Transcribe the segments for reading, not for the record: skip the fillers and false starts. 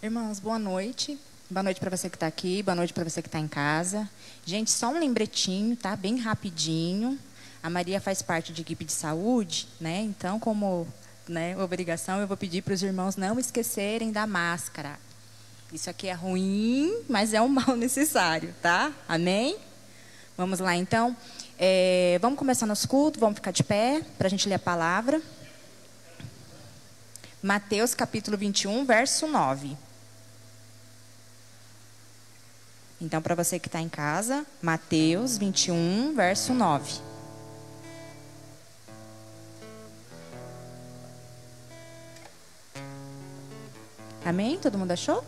Irmãos, boa noite. Boa noite para você que está aqui, boa noite para você que está em casa. Gente, só um lembretinho, tá? Bem rapidinho. A Maria faz parte de equipe de saúde, né? Então, como obrigação, eu vou pedir para os irmãos não esquecerem da máscara. Isso aqui é ruim, mas é um mal necessário, tá? Amém? Vamos lá, então. Vamos começar nosso culto, vamos ficar de pé para a gente ler a palavra. Mateus capítulo 21, verso 9. Então, para você que está em casa, Mateus 21, verso 9. Amém? Todo mundo achou?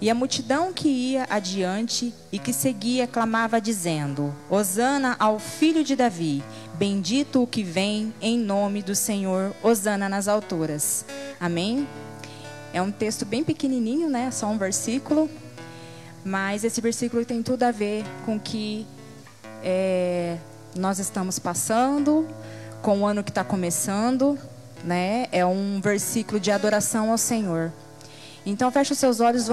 E a multidão que ia adiante e que seguia clamava dizendo: Hosana ao filho de Davi, bendito o que vem em nome do Senhor, Hosana nas alturas. Amém? É um texto bem pequenininho, né? Só um versículo. Mas esse versículo tem tudo a ver com o que nós estamos passando, com o ano que está começando, né? É um versículo de adoração ao Senhor. Então, feche os seus olhos,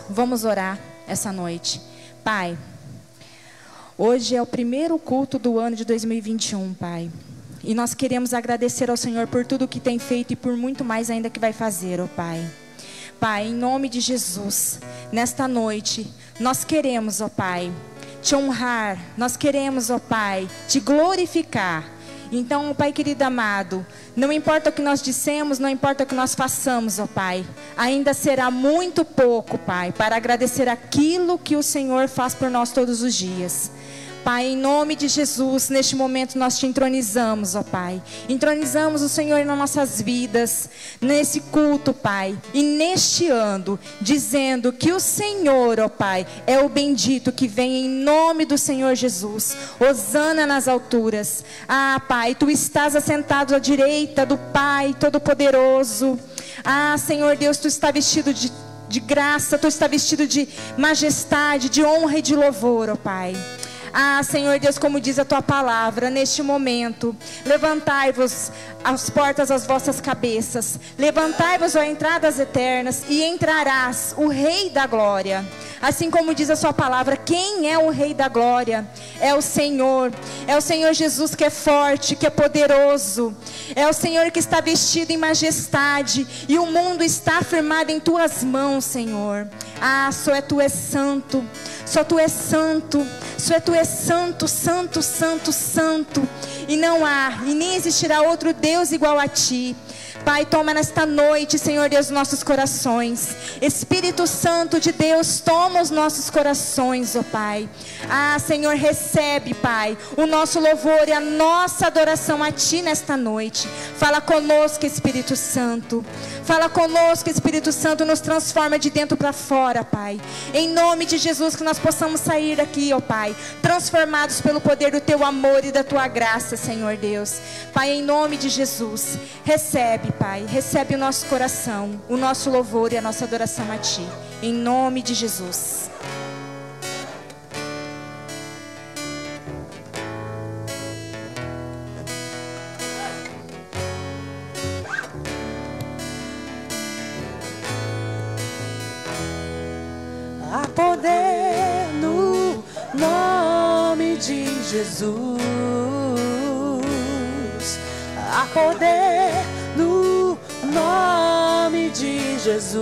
vamos orar essa noite. Pai, hoje é o primeiro culto do ano de 2021, Pai. E nós queremos agradecer ao Senhor por tudo que tem feito e por muito mais ainda que vai fazer, ó Pai. Pai, em nome de Jesus, nesta noite, nós queremos, ó Pai, te honrar. Nós queremos, ó Pai, te glorificar. Então, Pai querido amado, não importa o que nós dissemos, não importa o que nós façamos, ó Pai, ainda será muito pouco, Pai, para agradecer aquilo que o Senhor faz por nós todos os dias. Pai, em nome de Jesus, neste momento nós te entronizamos, ó Pai. Entronizamos o Senhor nas nossas vidas, nesse culto, Pai, e neste ano, dizendo que o Senhor, ó Pai, é o bendito que vem em nome do Senhor Jesus. Hosana nas alturas. Ah, Pai, Tu estás assentado à direita do Pai Todo-Poderoso. Ah, Senhor Deus, Tu está vestido de graça, Tu está vestido de majestade, de honra e de louvor, ó Pai. Ah, Senhor Deus, como diz a Tua palavra, neste momento, levantai-vos as portas às vossas cabeças, levantai-vos as entradas eternas, e entrarás o Rei da Glória. Assim como diz a Sua palavra, quem é o Rei da Glória? É o Senhor Jesus, que é forte, que é poderoso, é o Senhor que está vestido em majestade, e o mundo está firmado em Tuas mãos, Senhor. Ah, só Tu és santo, só Tu és santo, só Tu és santo, santo, santo, santo, e não há, e nem existirá outro Deus igual a Ti. Pai, toma nesta noite, Senhor Deus, nossos corações. Espírito Santo de Deus, toma os nossos corações, ó Pai. Ah, Senhor, recebe, Pai, o nosso louvor e a nossa adoração a Ti nesta noite. Fala conosco, Espírito Santo. Fala conosco, Espírito Santo, nos transforma de dentro para fora, Pai. Em nome de Jesus, que nós possamos sair daqui, ó Pai, transformados pelo poder do Teu amor e da Tua graça, Senhor Deus. Pai, em nome de Jesus, recebe, Pai, recebe o nosso coração, o nosso louvor e a nossa adoração a Ti. Em nome de Jesus. Há poder no nome de Jesus. Há poder no nome de Jesus.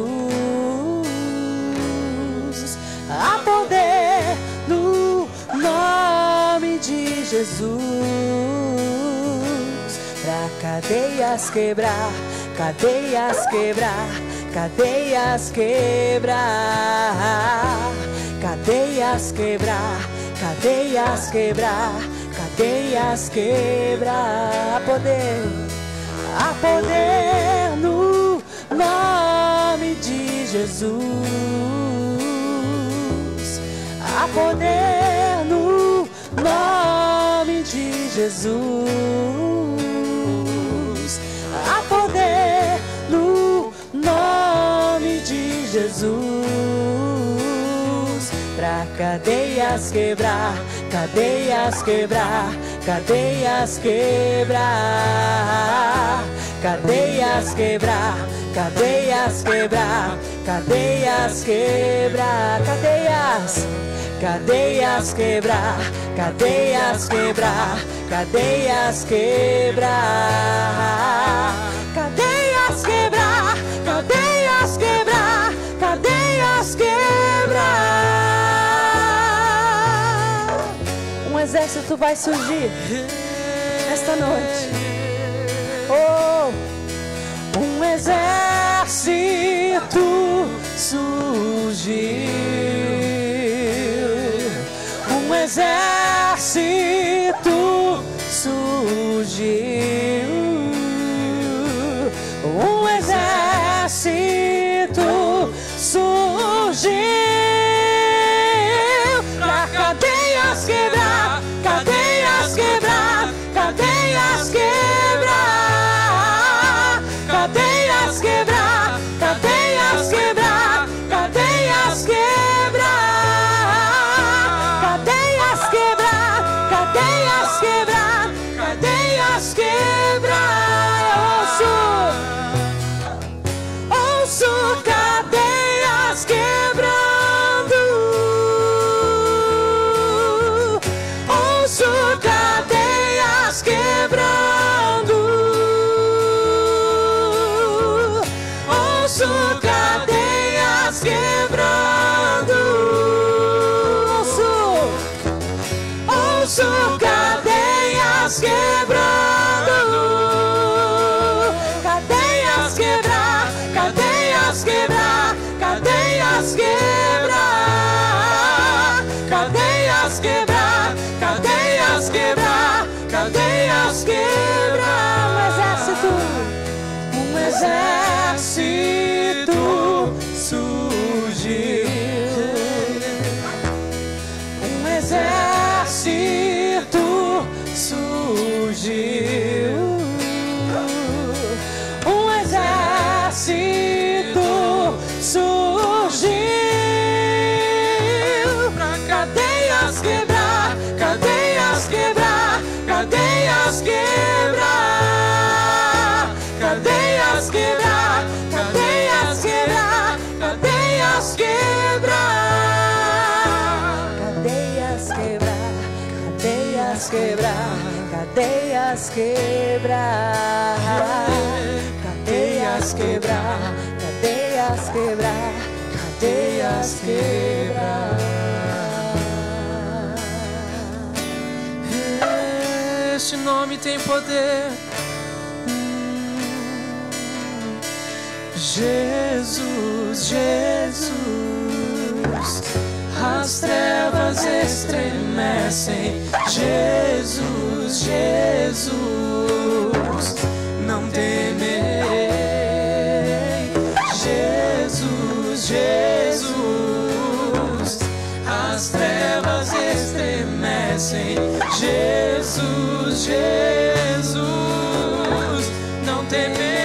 Há poder no nome de Jesus. Pra cadeias quebrar, cadeias quebrar, cadeias quebrar, cadeias quebrar, cadeias quebrar, cadeias quebrar. Há poder no nome de Jesus. Há poder no nome de Jesus. Há poder no nome de Jesus. Pra cadeias quebrar, cadeias quebrar, cadeias quebrar, cadeias quebrar, cadeias quebrar, cadeias quebrar, cadeias, cadeias quebrar, cadeias quebrar, cadeias quebrar, cadeias quebrar, cadeias quebrar, cadeias quebrar. Um exército vai surgir esta noite. Oh, um exército surgiu, um exército surgiu, um exército surgiu pra cadeias quebrar, cadeias quebrar, cadeias quebrar, cadeias quebrar, cadeias quebrar, cadeias quebrar, cadeias quebrar, cadeias quebrar, cadeias quebrar. Ouço cadeias quebrando, ouço cadeias quebrando, ouço cadeias quebrando, ouço cadeias quebrando, cadeias quebrar, cadeias quebrar, cadeias quebrar, cadeias quebrar, cadeias quebrar, cadeias quebrar. Um exército surgiu, um exército surgiu, um exército surgiu pra cadeias quebrar, cadeias quebrar, cadeias quebrar, cadeias quebrar, cadeias quebrar, cadeias quebrar, cadeias quebrar, cadeias quebrar, cadeias quebrar, cadeias quebrar, cadeias quebrar, cadeias quebrar. Este nome tem poder. Jesus, Jesus, as trevas estremecem. Jesus, Jesus, não temerei. Jesus, Jesus, as trevas estremecem. Jesus, Jesus, não temerei.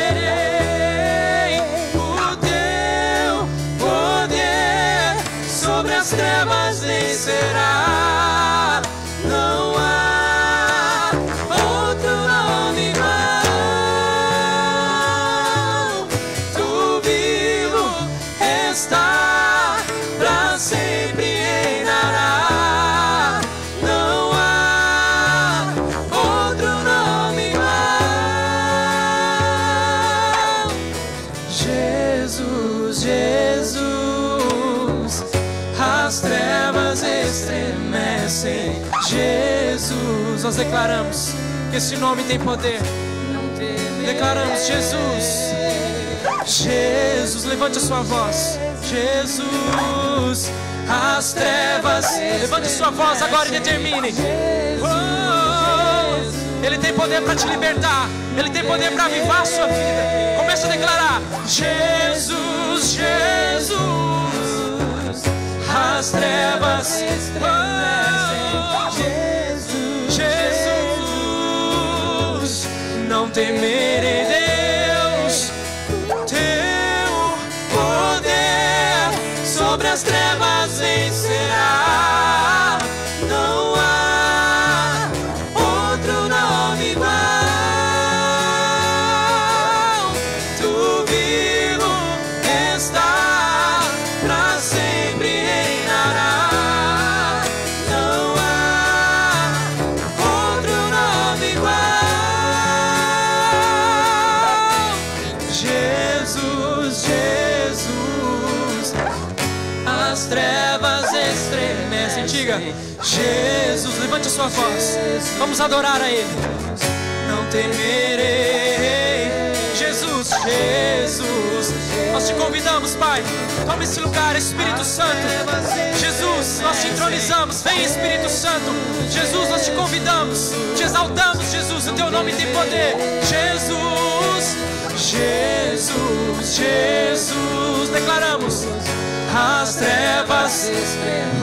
O teu poder sobre as trevas vencerá. Não há outro nome igual. Tu vivo está, pra sempre reinará. Não há outro nome igual. Jesus, Jesus, as trevas estremecem. Jesus, nós declaramos que esse nome tem poder. Declaramos Jesus, Jesus, levante a sua voz. Jesus, as trevas, levante a sua voz agora e determine. Oh, Ele tem poder para te libertar. Ele tem poder para avivar a sua vida. Comece a declarar: Jesus, Jesus, as trevas Jesus, Jesus, não temerei. Deus, teu poder sobre as trevas vencerá. Não há outro nome igual. Tu vives as trevas estremecem. Diga, Jesus, levante a sua voz. Vamos adorar a Ele. Não temerei. Jesus, Jesus, nós te convidamos, Pai. Toma esse lugar, Espírito Santo. Jesus, nós te entronizamos. Vem, Espírito Santo. Jesus, nós te convidamos. Te exaltamos, Jesus. O teu nome tem poder. Jesus, Jesus, Jesus. Declaramos as trevas.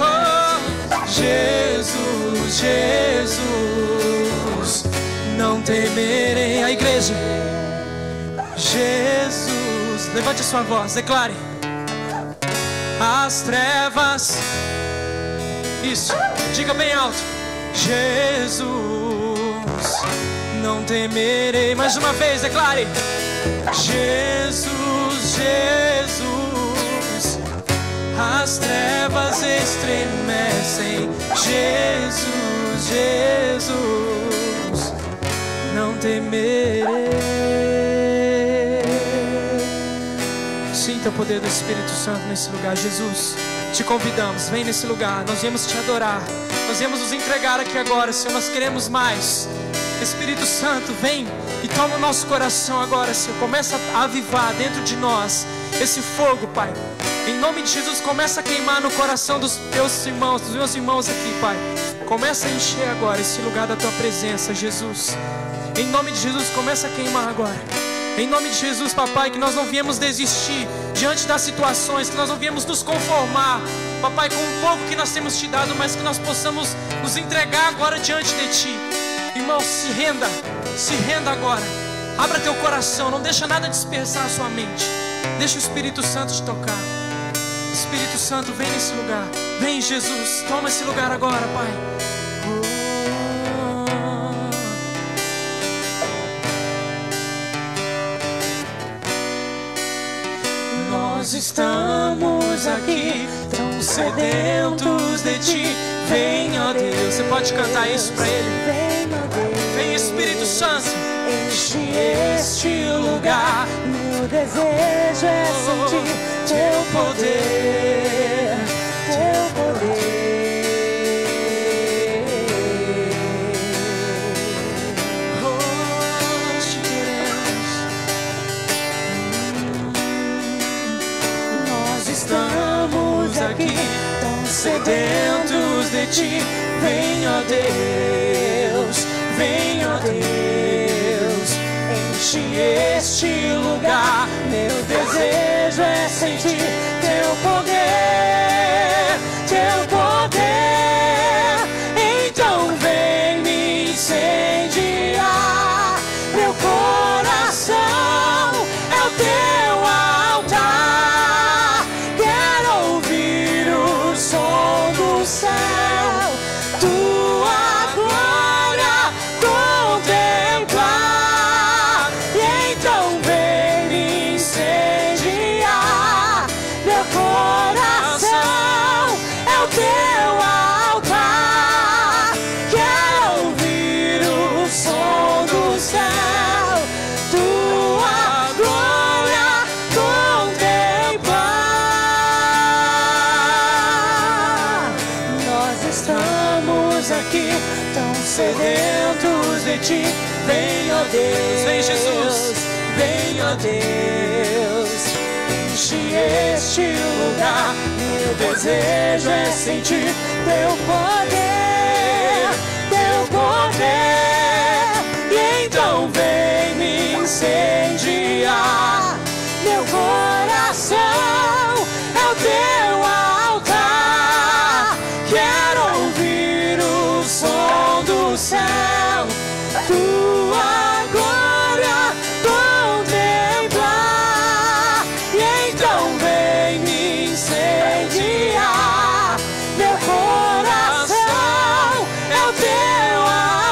Oh, Jesus, Jesus. Não temerei. A igreja. Jesus, levante a sua voz, declare. As trevas. Isso, diga bem alto. Jesus, não temerei. Mais uma vez, declare. Jesus, Jesus. As trevas estremecem. Jesus, Jesus. Não temerei. Sinta o poder do Espírito Santo nesse lugar. Jesus, te convidamos, vem nesse lugar. Nós viemos te adorar, nós viemos nos entregar aqui agora, Senhor. Nós queremos mais. Espírito Santo, vem e toma o nosso coração agora, Senhor. Começa a avivar dentro de nós esse fogo, Pai. Em nome de Jesus, começa a queimar no coração dos teus irmãos, dos meus irmãos aqui, Pai. Começa a encher agora esse lugar da tua presença, Jesus. Em nome de Jesus, começa a queimar agora. Em nome de Jesus, papai, que nós não viemos desistir diante das situações, que nós não viemos nos conformar, papai, com o pouco que nós temos te dado, mas que nós possamos nos entregar agora diante de ti. Irmão, se renda agora. Abra teu coração, não deixa nada dispersar a sua mente. Deixa o Espírito Santo te tocar. Espírito Santo, vem nesse lugar. Vem, Jesus, toma esse lugar agora, Pai. Nós estamos aqui, tão sedentos de ti. Vem, ó Deus. Você pode cantar isso pra Ele? Vem, Espírito Santo. Enche este lugar. Meu desejo é sentir teu poder, teu poder. Oh, te queremos. Nós estamos aqui, tão sedentos de ti. Vem, ó Deus, vem, ó Deus. Enche este lugar. Meu desejo é sentir teu poder, teu poder. Então vem me incendiar. Meu coração é o teu altar. Quero ouvir o som do céu, tua glória contemplar. E então vem me incendiar. Meu coração é o teu altar. Quero ouvir o som do céu, tua glória contemplar. Nós estamos aqui, tão sedentos de ti. Vem, ó Deus, Vem, Jesus. vem, ó Deus. Enche este lugar. Meu desejo é sentir teu poder, teu poder. E então vem me incendiar. Meu coração é o teu altar. Quero ouvir o som do céu, tua glória contemplar. E então vem me incendiar. Meu coração é o teu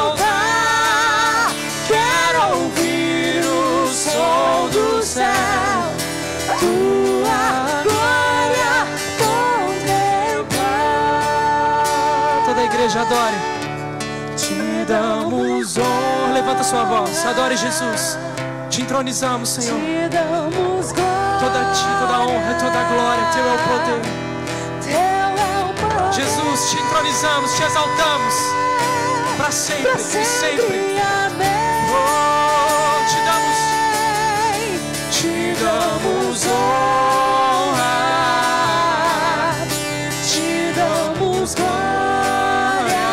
altar. Quero ouvir o som do céu, tua glória contemplar. Toda a igreja adore. Te damos honra. Levanta sua voz, adore Jesus. Te entronizamos, Senhor. Te damos glória. Toda a ti, toda a honra, toda a glória, teu é o poder. Teu sempre, pra e sempre. amém. Oh, te damos honra, te damos glória.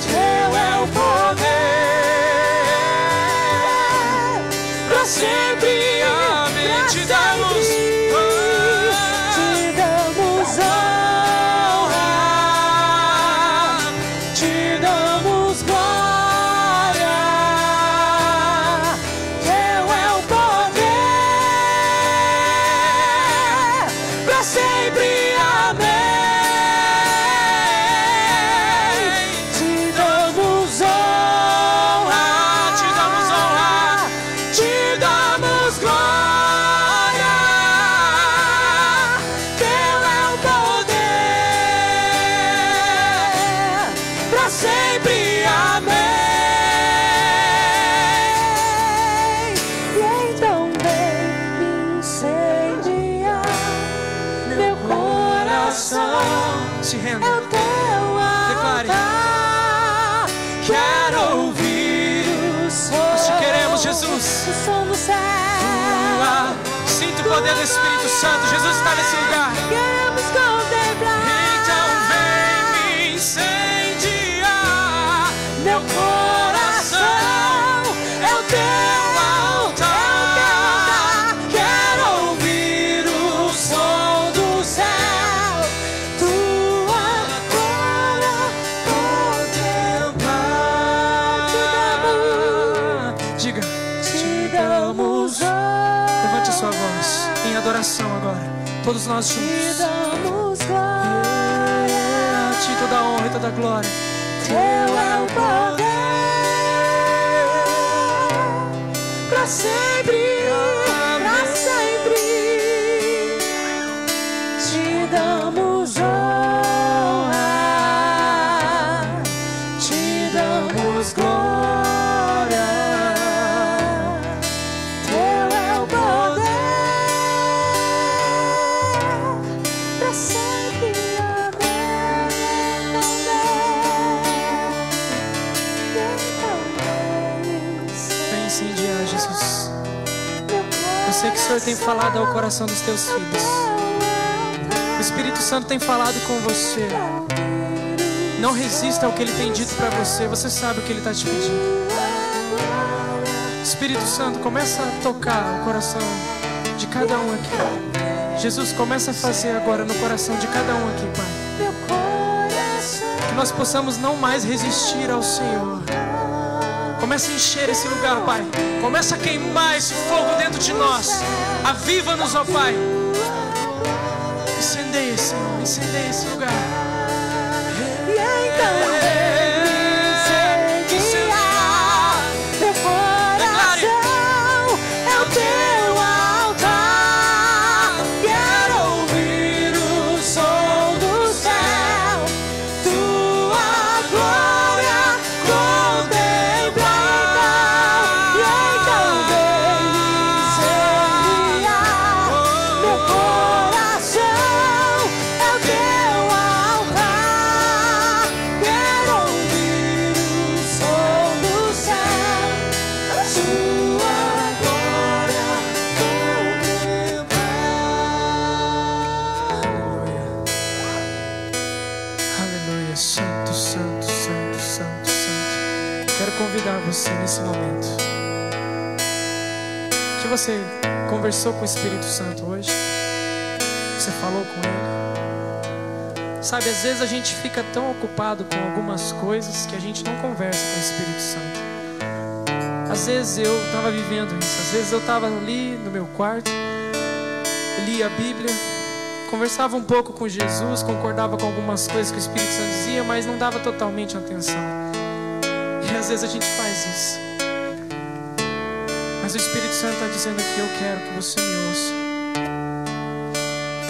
Teu é o poder pra sempre, amém. Te damos honra, te damos glória. Teu é o poder pra sempre, amém. Te damos honra, te damos glória. Teu é o poder pra sempre, amém. E então vem me incendiar meu coração. se renda. É o teu Declare. altar. Quero ouvir o som. Nós te queremos, Jesus. O som do céu. Sinta o poder do Espírito Santo. Jesus está nesse lugar. Queremos contemplar. Então vem me incendiar Meu coração é o teu altar. Quero ouvir o som do céu. Tua glória contemplar. Diga, Te damos levante a sua voz em adoração agora. Todos nós Te juntos. damos glória. A ti toda a honra e toda a glória. Teu é o poder pra sempre, pra sempre. Te damos honra, te damos glória. Teu é o poder pra sempre, Vem incendiar, Jesus. Eu sei que o Senhor tem falado ao coração dos teus filhos. O Espírito Santo tem falado com você. Não resista ao que Ele tem dito para você. Você sabe o que Ele está te pedindo. Espírito Santo, começa a tocar o coração de cada um aqui. Jesus, começa a fazer agora no coração de cada um aqui, Pai. Que nós possamos não mais resistir ao Senhor. Começa a encher esse lugar, Pai. Começa a queimar esse fogo dentro de nós. Aviva-nos, ó Pai. Incendeia, Senhor. Incendeia esse lugar. E então incendiar meu coração é o teu altar. Quero ouvir o som do céu, tua glória contemplar. E então vem incendiar meu coração é o teu altar. Quero ouvir o som do céu, sua glória Aleluia. Santo, santo, santo, santo, santo. Quero convidar você nesse momento. Que você conversou com o Espírito Santo hoje. Você falou com Ele. Sabe, às vezes a gente fica tão ocupado com algumas coisas que a gente não conversa com o Espírito Santo. Às vezes eu estava vivendo isso. Às vezes eu estava ali no meu quarto, lia a Bíblia, conversava um pouco com Jesus, concordava com algumas coisas que o Espírito Santo dizia, mas não dava totalmente atenção. E às vezes a gente faz isso. Mas o Espírito Santo está dizendo aqui: eu quero que você me ouça.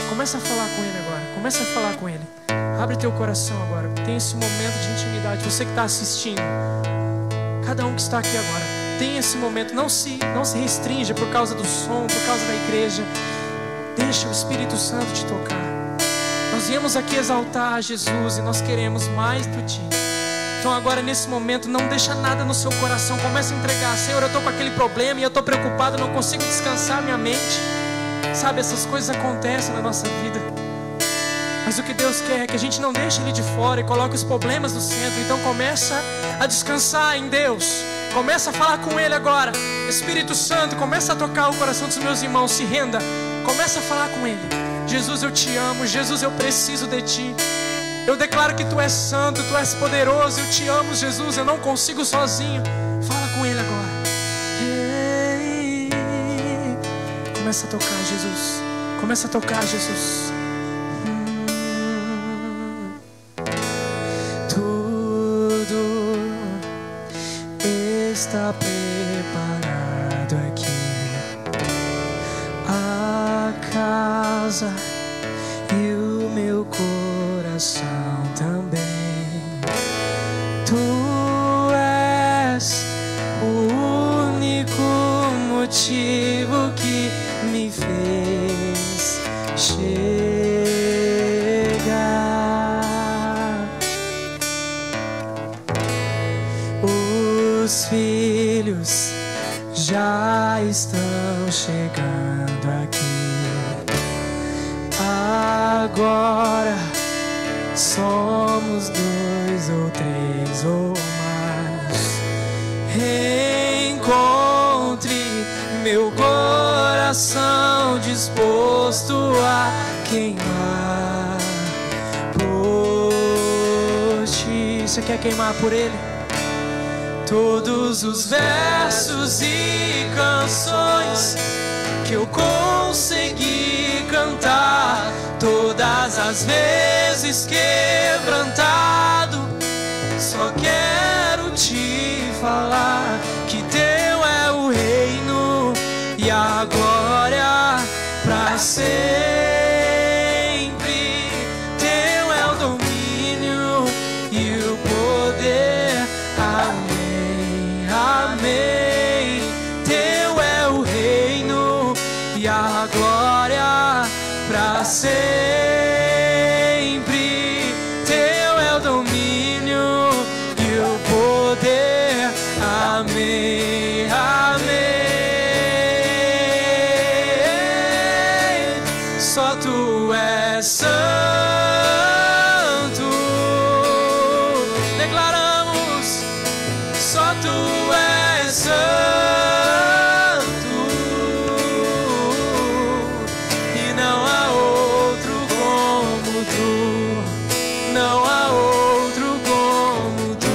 Começa a falar com Ele agora. Começa a falar com Ele. Abre teu coração agora. Tem esse momento de intimidade. Você que está assistindo, cada um que está aqui agora, tem esse momento. Não se restrinja por causa do som, por causa da igreja. Deixa o Espírito Santo te tocar. Nós viemos aqui exaltar a Jesus e nós queremos mais do Ti. Então agora nesse momento não deixa nada no seu coração, começa a entregar. Senhor, eu estou com aquele problema e eu estou preocupado, não consigo descansar minha mente. Sabe, essas coisas acontecem na nossa vida, mas o que Deus quer é que a gente não deixe Ele de fora e coloque os problemas no centro. Então começa a descansar em Deus, começa a falar com Ele agora. Espírito Santo, começa a tocar o coração dos meus irmãos, se renda, começa a falar com Ele. Jesus, eu te amo, Jesus, eu preciso de Ti. Eu declaro que Tu és santo, Tu és poderoso, eu te amo, Jesus, eu não consigo sozinho. Fala com Ele agora. Começa a tocar, Jesus. Começa a tocar, Jesus. Tudo está preparado aqui. A casa e o meu coração também. Tu és o único motivo que me fez chegar. Os filhos já estão chegando aqui. Agora somos 2 ou 3 ou mais. Encontre meu coração disposto a queimar por Ti. Você quer queimar por Ele? Todos os versos e canções que eu consegui cantar, todas as vezes quebrantado, só quero Te falar que Teu é o reino e a glória pra sempre. Teu é o domínio e o poder. Amém, amém. Teu é o reino e a glória pra sempre. Teu é o domínio e o poder. Amém, amém. Só Tu és santo. Declaramos, só Tu és santo. E não há outro como Tu. Não há outro como Tu.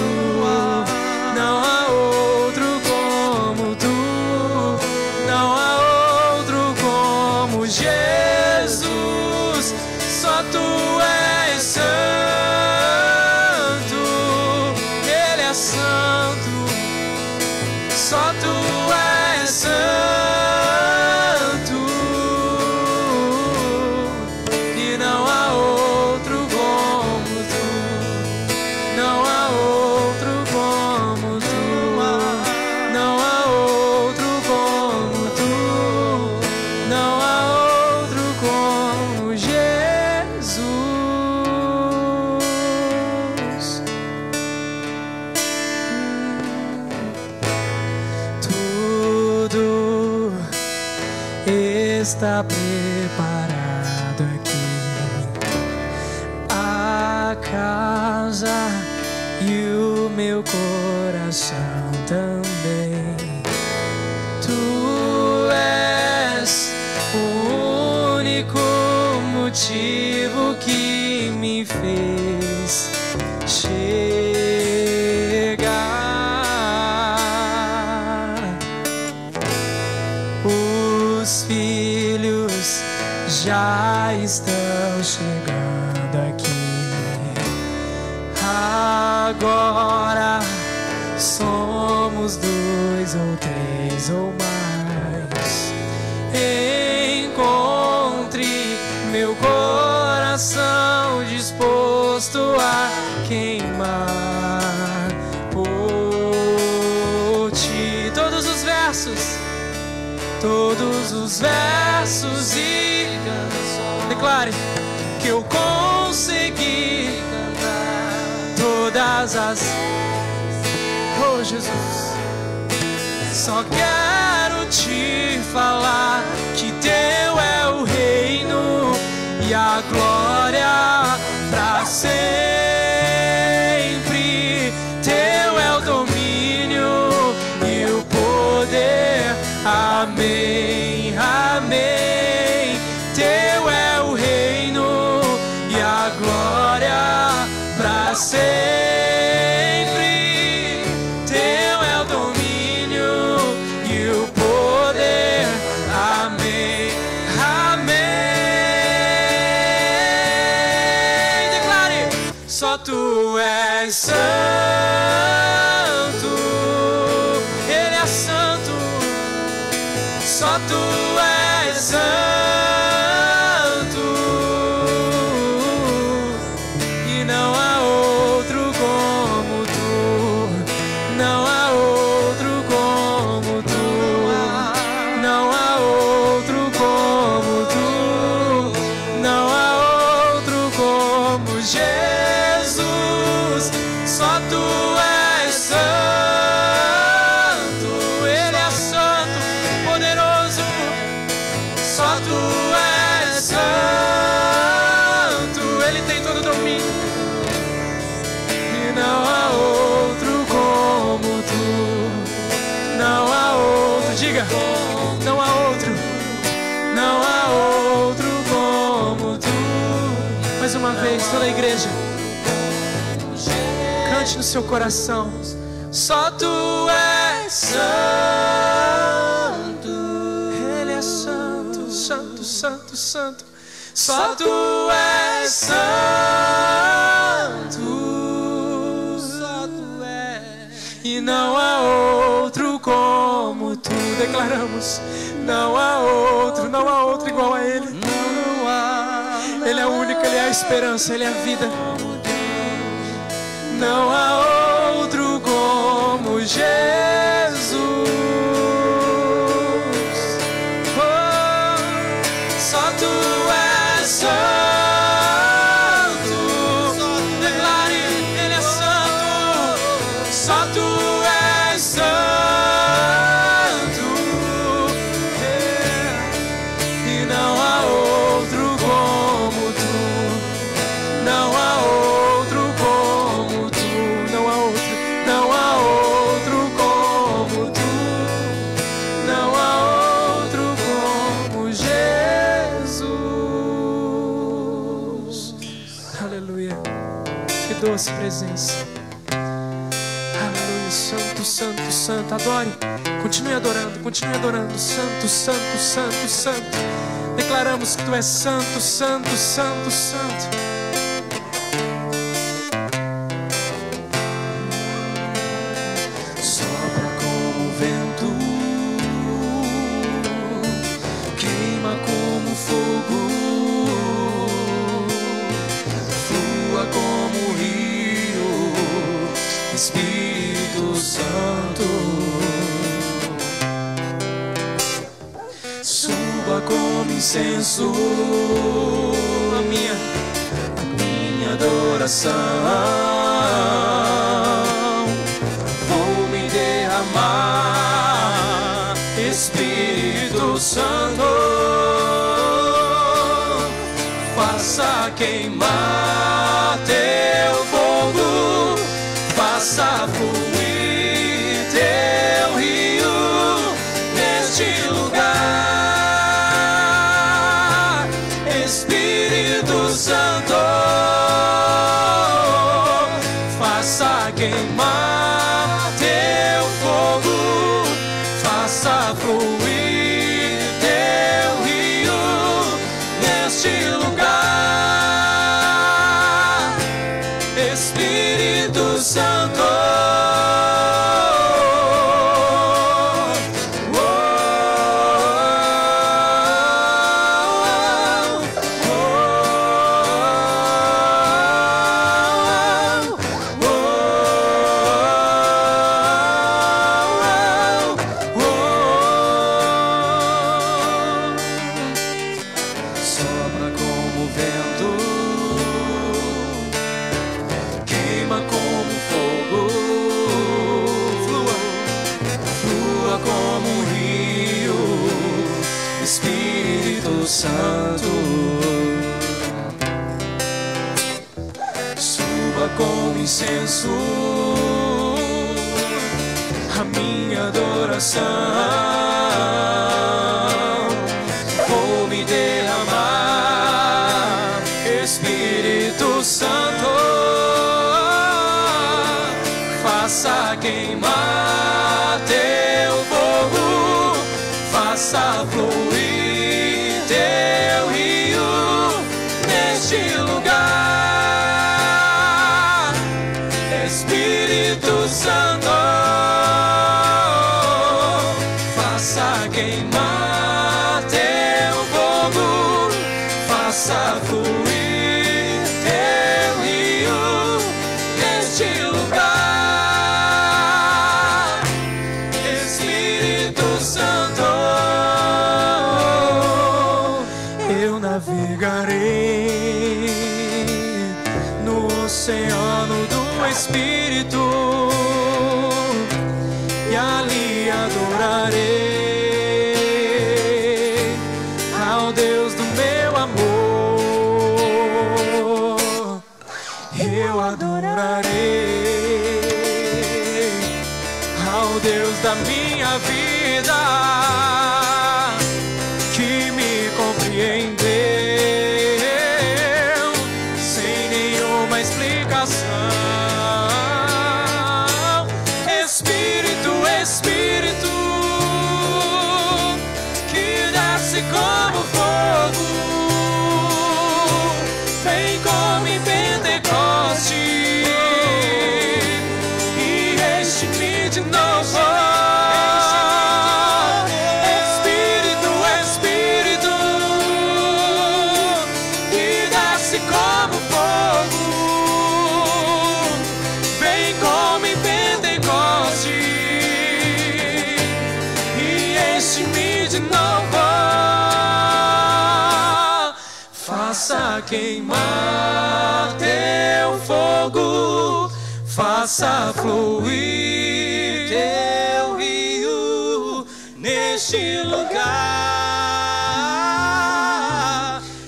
Não há outro como Tu. Não há outro como Jesus. Só Tu és santo. Ele é santo. Só Tu és santo. E não há outro como Tu. Não há outro como Tu. Não há outro como Tu. Não há outro como Jesus. Tudo está preparado aqui. A casa e o meu coração também. Tu és o único motivo que me fez chegar. Os filhos já estão chegando aqui. Agora somos 2 ou 3 ou mais. Encontre meu coração disposto a queimar por Ti. Todos os versos e canções. Declare que eu consegui cantar todas as... Oh, Jesus. Só quero te falar que teu é o reino e a glória pra sempre. Teu é o domínio e o poder. Amém, amém. Teu é o reino e a glória pra sempre. Teu é o domínio e o poder. Amém, amém. Declare: só tu és santo. Ele é santo. Só tu és santo. E não há outro como tu. Não há outro como tu. Não há outro como tu. Não há outro como Jesus. Só tu és santo. Ele é santo, poderoso. Só tu és santo. Ele tem todo o domínio. E não há outro como tu. Não há outro. Diga: não há outro. Não há outro como tu. Mais uma vez, toda a igreja, cante no seu coração: só tu és santo. Ele é santo, santo, santo, santo. Só tu és santo. Só tu és. E não há outro como tu. Declaramos: não há outro, não há outro igual a Ele. Não há. Ele é o único, Ele é a esperança, Ele é a vida. Não há outro como Jesus. Oh, só tu és santo. Declare: Ele é santo. Só tu és santo. E não há outro como tu. Não há outro como tu. Não há outro. Não há outro como tu. Não há outro como Jesus. Aleluia. Que doce presença. Aleluia. Santo, santo, santo. Adore. Continue adorando. Continue adorando. Santo, santo, santo, santo. Declaramos que tu és santo, santo, santo, santo. Sopra como vento, queima como fogo, flua como rio, Espírito Santo. Suba como incenso a minha adoração. Vou me derramar, Espírito Santo. Faça queimar teu fogo, faça fluir teu rio neste lugar, Espírito Santo. Faça queimar teu fogo, faça fluir teu rio neste lugar, Espírito Santo. como incenso a minha adoração. Vou me derramar, Espírito Santo, faça queimar teu fogo, faça fluir teu rio neste lugar, Espírito Santo, faça queimar teu fogo, faça fluir teu rio neste lugar, Espírito Santo. Eu navegarei no oceano do Espírito e ali adorarei ao Deus do meu amor. Eu adorarei ao Deus da minha vida, que me compreendeu sem nenhuma explicação. Espírito, Espírito, que desce como fogo, vem como em Pentecoste e enche-me de novo. Espírito, Espírito, que desce como fogo, vem como em Pentecoste e enche-me de novo. Faça queimar teu fogo, faça fluir teu rio neste lugar,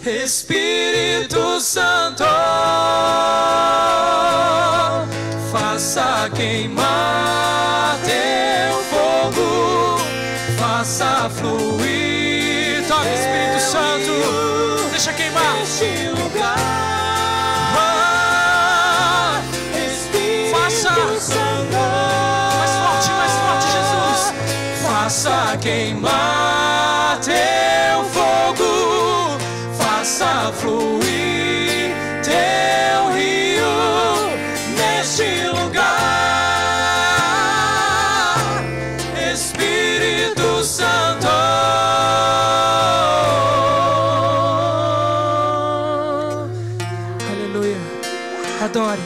Espírito Santo, faça queimar teu fogo, faça fluir. Toque, Espírito Santo, deixa queimar neste lugar, faça mais forte, Jesus. Faça queimar teu fogo, faça fluir teu rio neste lugar, Espírito Santo. Aleluia. Adore,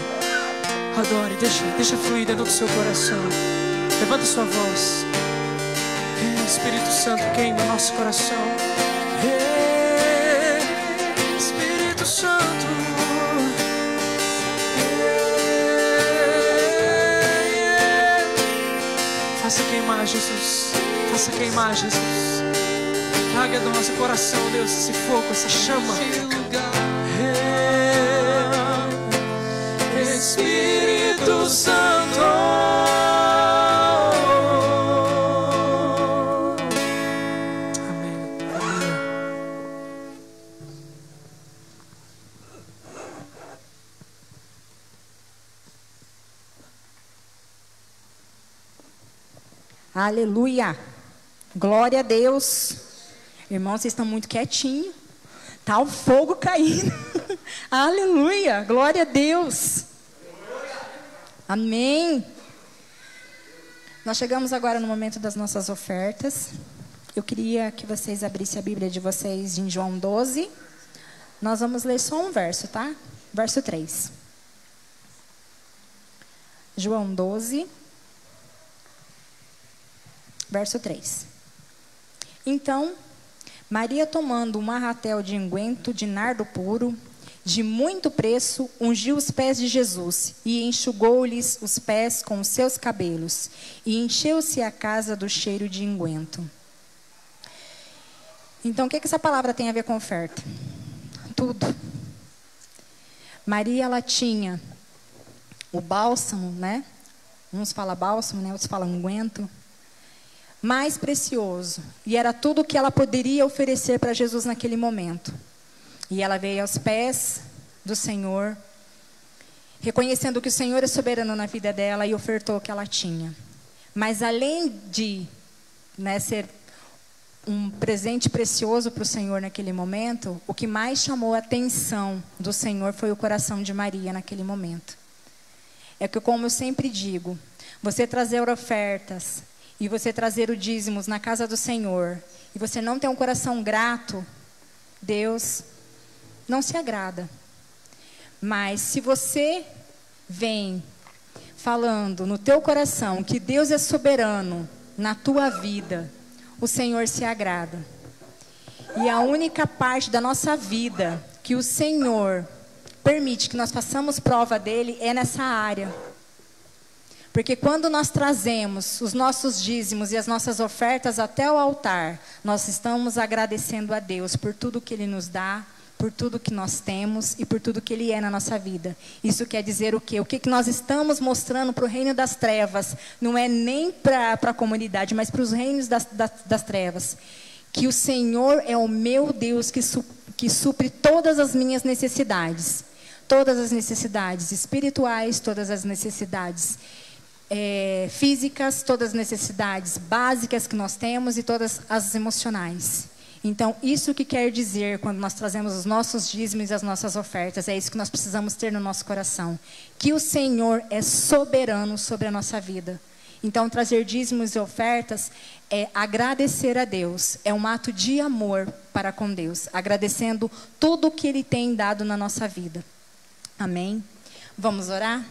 adore, deixa fluir dentro do seu coração. Levanta sua voz. Espírito Santo, queima nosso coração. Espírito Santo, faça queimar, Jesus. Faça queimar, Jesus. Traga do nosso coração, Deus, esse fogo, essa chama. Espírito Santo, amém. Aleluia. Glória a Deus. Irmãos, vocês estão muito quietinhos. Tá o fogo caindo. Aleluia. Glória a Deus. Amém. Nós chegamos agora no momento das nossas ofertas. Eu queria que vocês abrissem a Bíblia de vocês em João 12. Nós vamos ler só um verso, tá? Verso 3. João 12, verso 3. Então, Maria, tomando um arratel de unguento de nardo puro, de muito preço, ungiu os pés de Jesus e enxugou-lhes os pés com os seus cabelos, e encheu-se a casa do cheiro de unguento. Então, o que essa palavra tem a ver com oferta? Tudo. Maria, ela tinha o bálsamo, né? Uns falam bálsamo, né? Outros falam unguento. Mais precioso. E era tudo o que ela poderia oferecer para Jesus naquele momento. E ela veio aos pés do Senhor, reconhecendo que o Senhor é soberano na vida dela, e ofertou o que ela tinha. Mas além de, né, ser um presente precioso para o Senhor naquele momento, o que mais chamou a atenção do Senhor foi o coração de Maria naquele momento. É que, como eu sempre digo, você trazer ofertas e você trazer o dízimos na casa do Senhor, e você não ter um coração grato, Deus não se agrada. Mas se você vem falando no teu coração que Deus é soberano na tua vida, o Senhor se agrada. E a única parte da nossa vida que o Senhor permite que nós façamos prova dele é nessa área. Porque quando nós trazemos os nossos dízimos e as nossas ofertas até o altar, nós estamos agradecendo a Deus por tudo que Ele nos dá, por tudo que nós temos e por tudo que Ele é na nossa vida. Isso quer dizer o quê? O que nós estamos mostrando para o reino das trevas, não é nem para a comunidade, mas para os reinos das trevas. Que o Senhor é o meu Deus que supre todas as minhas necessidades. Todas as necessidades espirituais, todas as necessidades físicas, todas as necessidades básicas que nós temos e todas as emocionais. Então, isso que quer dizer quando nós trazemos os nossos dízimos e as nossas ofertas, é isso que nós precisamos ter no nosso coração. Que o Senhor é soberano sobre a nossa vida. Então, trazer dízimos e ofertas é agradecer a Deus. É um ato de amor para com Deus, agradecendo tudo o que Ele tem dado na nossa vida. Amém? Vamos orar?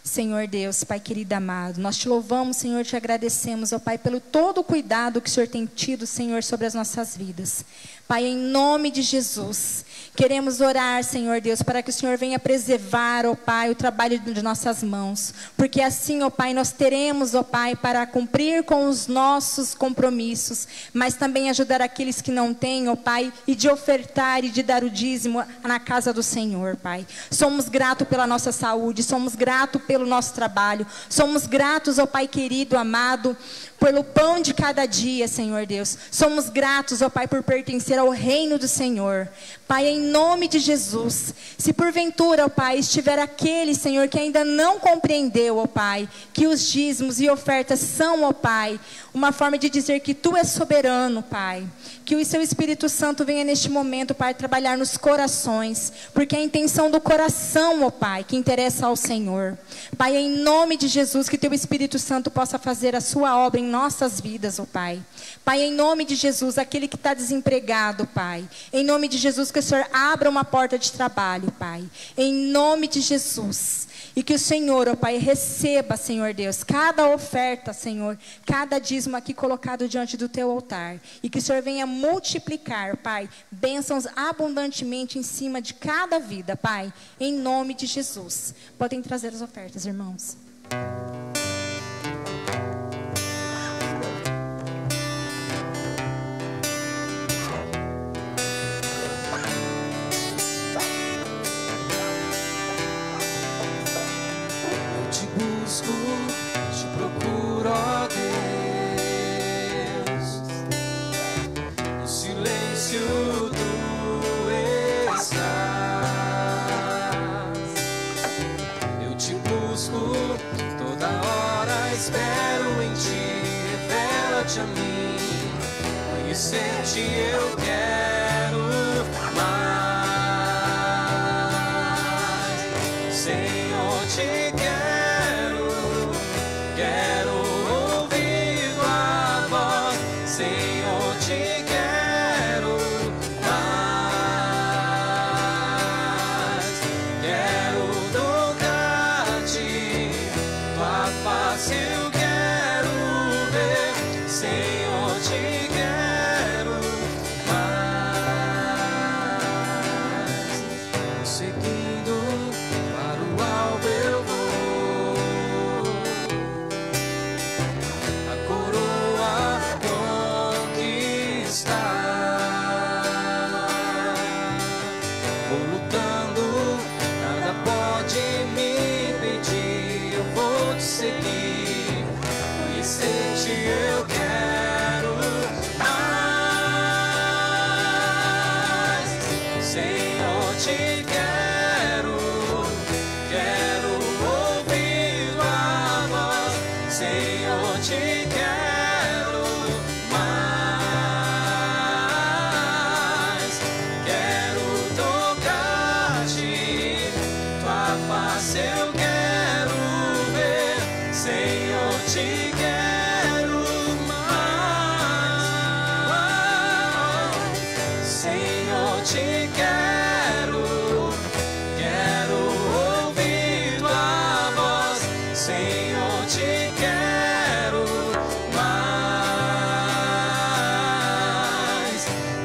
Senhor Deus, Pai querido amado, nós te louvamos, Senhor, te agradecemos, ó Pai, pelo todo o cuidado que o Senhor tem tido, Senhor, sobre as nossas vidas. Pai, em nome de Jesus, queremos orar, Senhor Deus, para que o Senhor venha preservar, ó Pai, o trabalho de nossas mãos, porque assim, ó Pai, nós teremos, ó Pai, para cumprir com os nossos compromissos, mas também ajudar aqueles que não têm, ó Pai, e de ofertar e de dar o dízimo na casa do Senhor, Pai. Somos gratos pela nossa saúde, somos gratos pelo nosso trabalho, somos gratos, ó Pai querido, amado, pelo pão de cada dia, Senhor Deus. Somos gratos, ó Pai, por pertencer ao reino do Senhor. Pai, em nome de Jesus, se porventura, ó Pai, estiver aquele, Senhor, que ainda não compreendeu, ó Pai, que os dízimos e ofertas são, ó Pai, uma forma de dizer que Tu és soberano, Pai. Que o Seu Espírito Santo venha neste momento, Pai, trabalhar nos corações, porque é a intenção do coração, ó Pai, que interessa ao Senhor. Pai, em nome de Jesus, que Teu Espírito Santo possa fazer a Sua obra em nossas vidas, ó Pai. Pai, em nome de Jesus, aquele que está desempregado, Pai. Em nome de Jesus, que o Senhor abra uma porta de trabalho, Pai. Em nome de Jesus. E que o Senhor, ó Pai, receba, Senhor Deus, cada oferta, Senhor, cada dízimo aqui colocado diante do Teu altar. E que o Senhor venha multiplicar, Pai, bênçãos abundantemente em cima de cada vida, Pai. Em nome de Jesus. Podem trazer as ofertas, irmãos. Te procuro, ó Deus, no silêncio Tu estás. Eu te busco toda hora, espero em Ti, revela-te a mim. Conhecer-te eu quero mais, Senhor, te quero. Quero ouvir Tua voz, Senhor, te quero mais. Quero tocar-te, Tua face eu quero ver, Senhor, te quero mais. Seguindo para o alvo eu vou. Vou lutando, nada pode me impedir. face eu quero ver, Senhor, te quero mais. Senhor, te quero, quero ouvir tua voz. Senhor, te quero mais.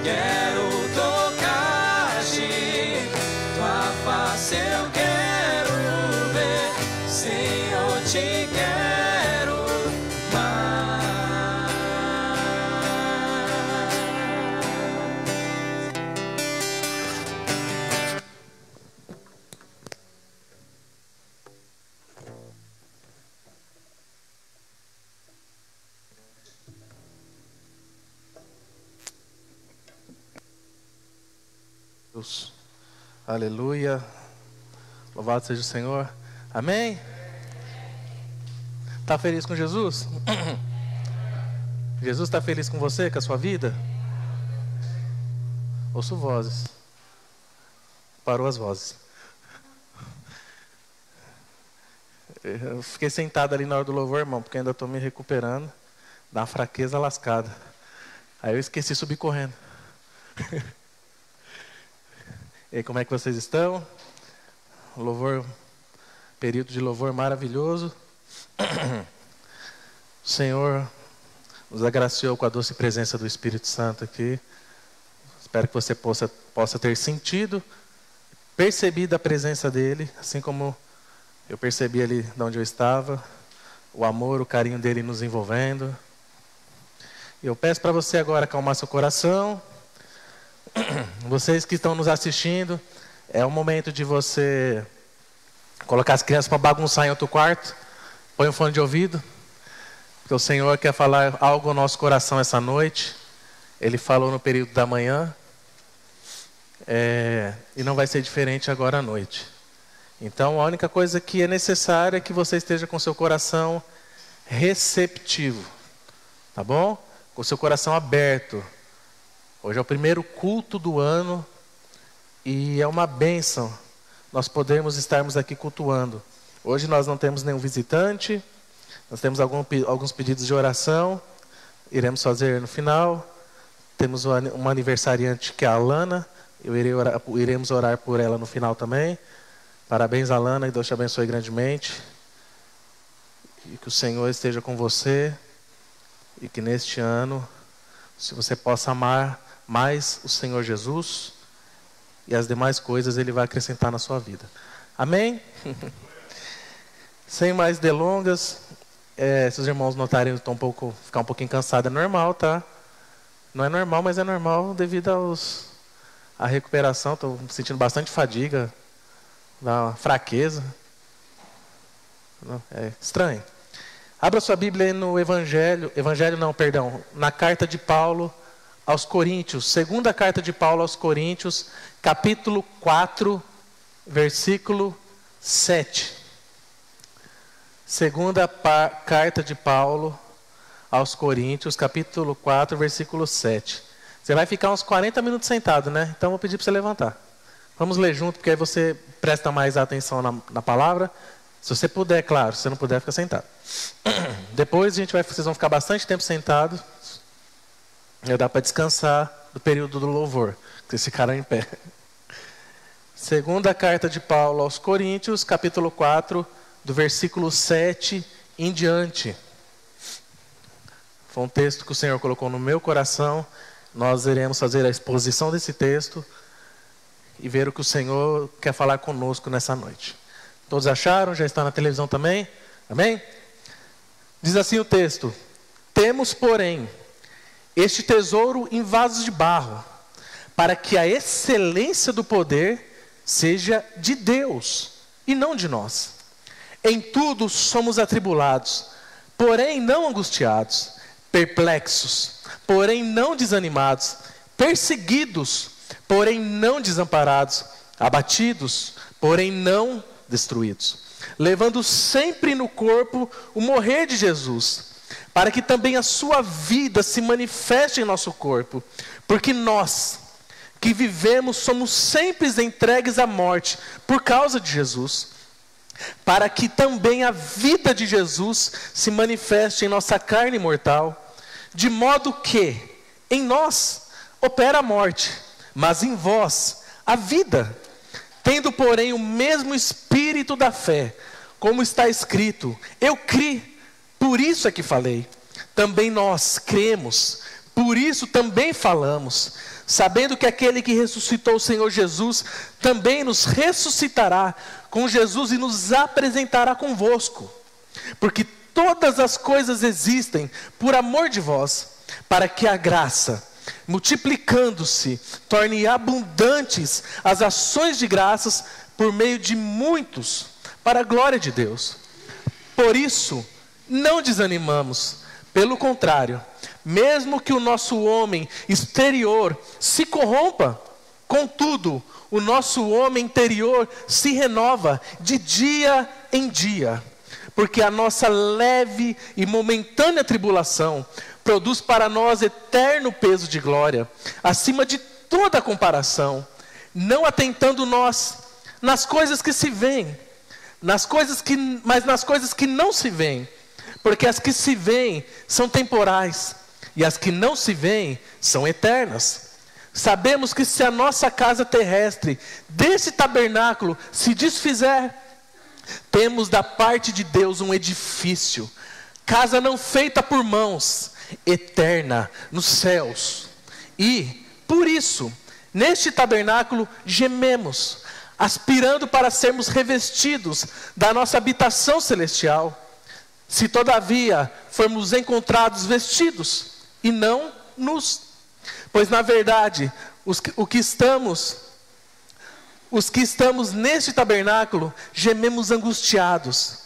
Quero tocar-te, tua face eu quero ver, Senhor, te quero mais. Deus. Aleluia. Louvado seja o Senhor. Amém? Está feliz com Jesus? Jesus está feliz com você, com a sua vida? Ouço vozes. Parou as vozes. Eu fiquei sentado ali na hora do louvor, irmão, porque ainda estou me recuperando da uma fraqueza lascada. Aí eu esqueci de subir correndo. E aí, como é que vocês estão? Louvor, período de louvor maravilhoso. O Senhor nos agraciou com a doce presença do Espírito Santo aqui. Espero que você possa ter sentido, percebido a presença dele, assim como eu percebi ali de onde eu estava, o amor, o carinho dele nos envolvendo. E eu peço para você agora acalmar seu coração. Vocês que estão nos assistindo, é o momento de você colocar as crianças para bagunçar em outro quarto. Põe um fone de ouvido, porque o Senhor quer falar algo ao nosso coração essa noite. Ele falou no período da manhã, e não vai ser diferente agora à noite. Então a única coisa que é necessária é que você esteja com seu coração receptivo, tá bom? Com seu coração aberto. Hoje é o primeiro culto do ano e é uma bênção nós podermos estarmos aqui cultuando. Hoje nós não temos nenhum visitante, nós temos alguns pedidos de oração, iremos fazer no final. Temos uma aniversariante que é a Alana, iremos orar por ela no final também. Parabéns, Alana, que Deus te abençoe grandemente. E que o Senhor esteja com você e que neste ano, se você possa amar mais o Senhor Jesus e as demais coisas Ele vai acrescentar na sua vida. Amém? Sem mais delongas, se os irmãos notarem que ficar um pouquinho cansado, é normal, tá? Não é normal, mas é normal devido à recuperação. Estou sentindo bastante fadiga, uma fraqueza. É estranho. Abra sua Bíblia aí no na carta de Paulo aos Coríntios, segunda carta de Paulo aos Coríntios, capítulo 4, versículo 7. Segunda carta de Paulo aos Coríntios, capítulo 4, versículo 7. Você vai ficar uns 40 minutos sentado, né? Então eu vou pedir para você levantar. Vamos ler junto, porque aí você presta mais atenção na palavra. Se você puder, claro. Se você não puder, fica sentado. Depois vocês vão ficar bastante tempo sentados. Já dá para descansar do período do louvor, que vocês ficaram em pé. Segunda carta de Paulo aos Coríntios, capítulo 4, do versículo 7 em diante. Foi um texto que o Senhor colocou no meu coração. Nós iremos fazer a exposição desse texto e ver o que o Senhor quer falar conosco nessa noite. Todos acharam? Já está na televisão também? Amém? Diz assim o texto: temos, porém, este tesouro em vasos de barro, para que a excelência do poder seja de Deus e não de nós. Em tudo somos atribulados, porém não angustiados, perplexos, porém não desanimados, perseguidos, porém não desamparados, abatidos, porém não destruídos, levando sempre no corpo o morrer de Jesus, para que também a sua vida se manifeste em nosso corpo, porque nós, que vivemos somos sempre entregues à morte por causa de Jesus, para que também a vida de Jesus se manifeste em nossa carne mortal, de modo que em nós opera a morte, mas em vós a vida. Tendo, porém, o mesmo espírito da fé, como está escrito: eu criei, por isso é que falei. Também nós cremos, por isso também falamos, sabendo que aquele que ressuscitou o Senhor Jesus também nos ressuscitará com Jesus e nos apresentará convosco. Porque todas as coisas existem por amor de vós, para que a graça, multiplicando-se, torne abundantes as ações de graças por meio de muitos, para a glória de Deus. Por isso, não desanimamos. Pelo contrário, mesmo que o nosso homem exterior se corrompa, contudo, o nosso homem interior se renova de dia em dia, porque a nossa leve e momentânea tribulação produz para nós eterno peso de glória, acima de toda comparação, não atentando nós nas coisas que se veem, mas nas coisas que não se veem, porque as que se veem são temporais, e as que não se veem são eternas. Sabemos que se a nossa casa terrestre, desse tabernáculo, se desfizer, temos da parte de Deus um edifício, casa não feita por mãos, eterna nos céus. E, por isso, neste tabernáculo gememos, aspirando para sermos revestidos da nossa habitação celestial, se todavia formos encontrados vestidos e não nus. Pois na verdade, os que estamos neste tabernáculo gememos angustiados,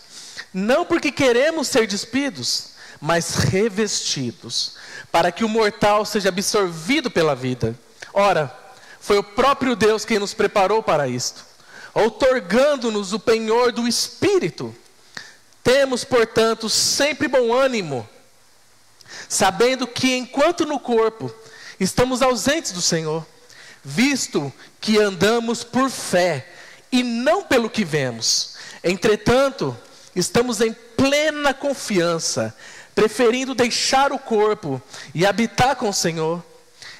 não porque queremos ser despidos, mas revestidos, para que o mortal seja absorvido pela vida. Ora, foi o próprio Deus quem nos preparou para isto, outorgando-nos o penhor do Espírito. Temos, portanto, sempre bom ânimo, sabendo que enquanto no corpo estamos ausentes do Senhor, visto que andamos por fé e não pelo que vemos. Entretanto, estamos em plena confiança, preferindo deixar o corpo e habitar com o Senhor.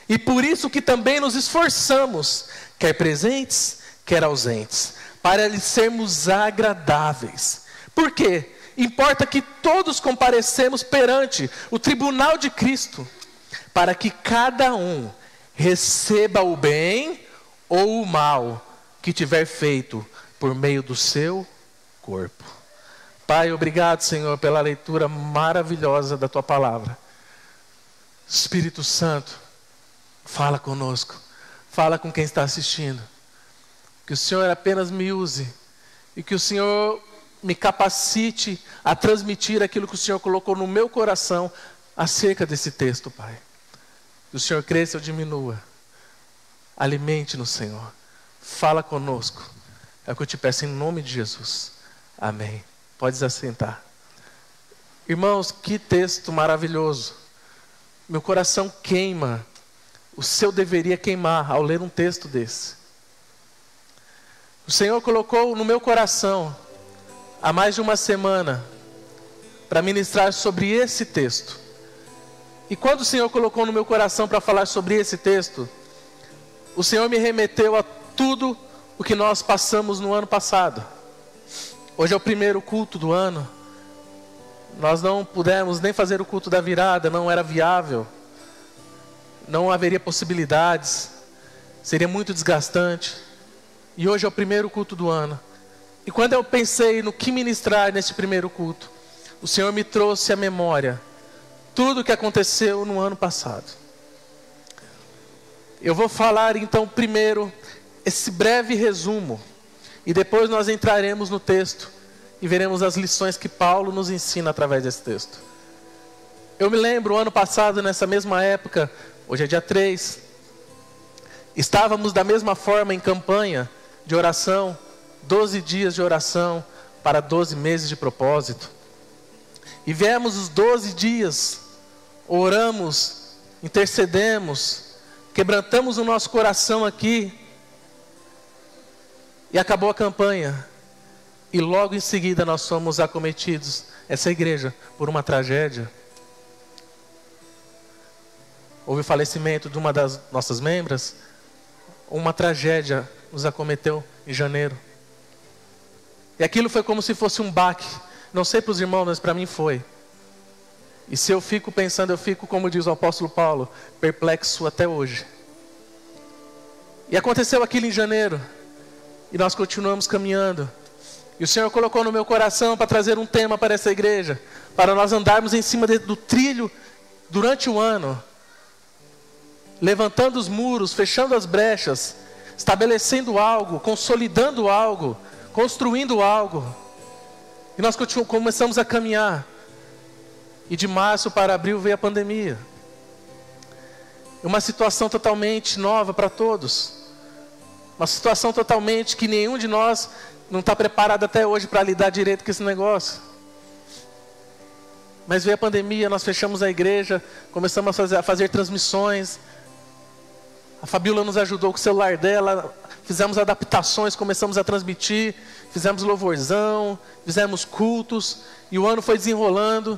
E por isso que também nos esforçamos, quer presentes, quer ausentes, para lhe sermos agradáveis. Por quê? Importa que todos comparecemos perante o tribunal de Cristo, para que cada um receba o bem ou o mal que tiver feito por meio do seu corpo. Pai, obrigado, Senhor, pela leitura maravilhosa da Tua palavra. Espírito Santo, fala conosco, fala com quem está assistindo. Que o Senhor apenas me use e que o Senhor me capacite a transmitir aquilo que o Senhor colocou no meu coração acerca desse texto, Pai. Que o Senhor cresça ou diminua. Alimente no Senhor. Fala conosco. É o que eu te peço em nome de Jesus. Amém. Pode se assentar. Irmãos, que texto maravilhoso. Meu coração queima. O seu deveria queimar ao ler um texto desse. O Senhor colocou no meu coração há mais de uma semana para ministrar sobre esse texto. E quando o Senhor colocou no meu coração para falar sobre esse texto, o Senhor me remeteu a tudo o que nós passamos no ano passado. Hoje é o primeiro culto do ano. Nós não pudemos nem fazer o culto da virada, não era viável. Não haveria possibilidades. Seria muito desgastante. E hoje é o primeiro culto do ano. E quando eu pensei no que ministrar neste primeiro culto, o Senhor me trouxe à memória tudo o que aconteceu no ano passado. Eu vou falar então primeiro esse breve resumo, e depois nós entraremos no texto e veremos as lições que Paulo nos ensina através desse texto. Eu me lembro, ano passado, nessa mesma época, hoje é dia 3, estávamos da mesma forma em campanha de oração, 12 dias de oração para 12 meses de propósito. E viemos os 12 dias, oramos, intercedemos, quebrantamos o nosso coração aqui, e acabou a campanha. E logo em seguida nós fomos acometidos, essa igreja, por uma tragédia. Houve o falecimento de uma das nossas membros. Uma tragédia nos acometeu em janeiro. E aquilo foi como se fosse um baque. Não sei para os irmãos, mas para mim foi. E se eu fico pensando, eu fico, como diz o apóstolo Paulo, perplexo até hoje. E aconteceu aquilo em janeiro. E nós continuamos caminhando. E o Senhor colocou no meu coração para trazer um tema para essa igreja, para nós andarmos em cima do trilho durante o ano, levantando os muros, fechando as brechas, estabelecendo algo, consolidando algo, construindo algo. E nós começamos a caminhar. E de março para abril veio a pandemia. Uma situação totalmente nova para todos. Uma situação totalmente que nenhum de nós não está preparado até hoje para lidar direito com esse negócio. Mas veio a pandemia, nós fechamos a igreja, começamos a fazer transmissões. A Fabíola nos ajudou com o celular dela, fizemos adaptações, começamos a transmitir, fizemos louvorzão, fizemos cultos, e o ano foi desenrolando.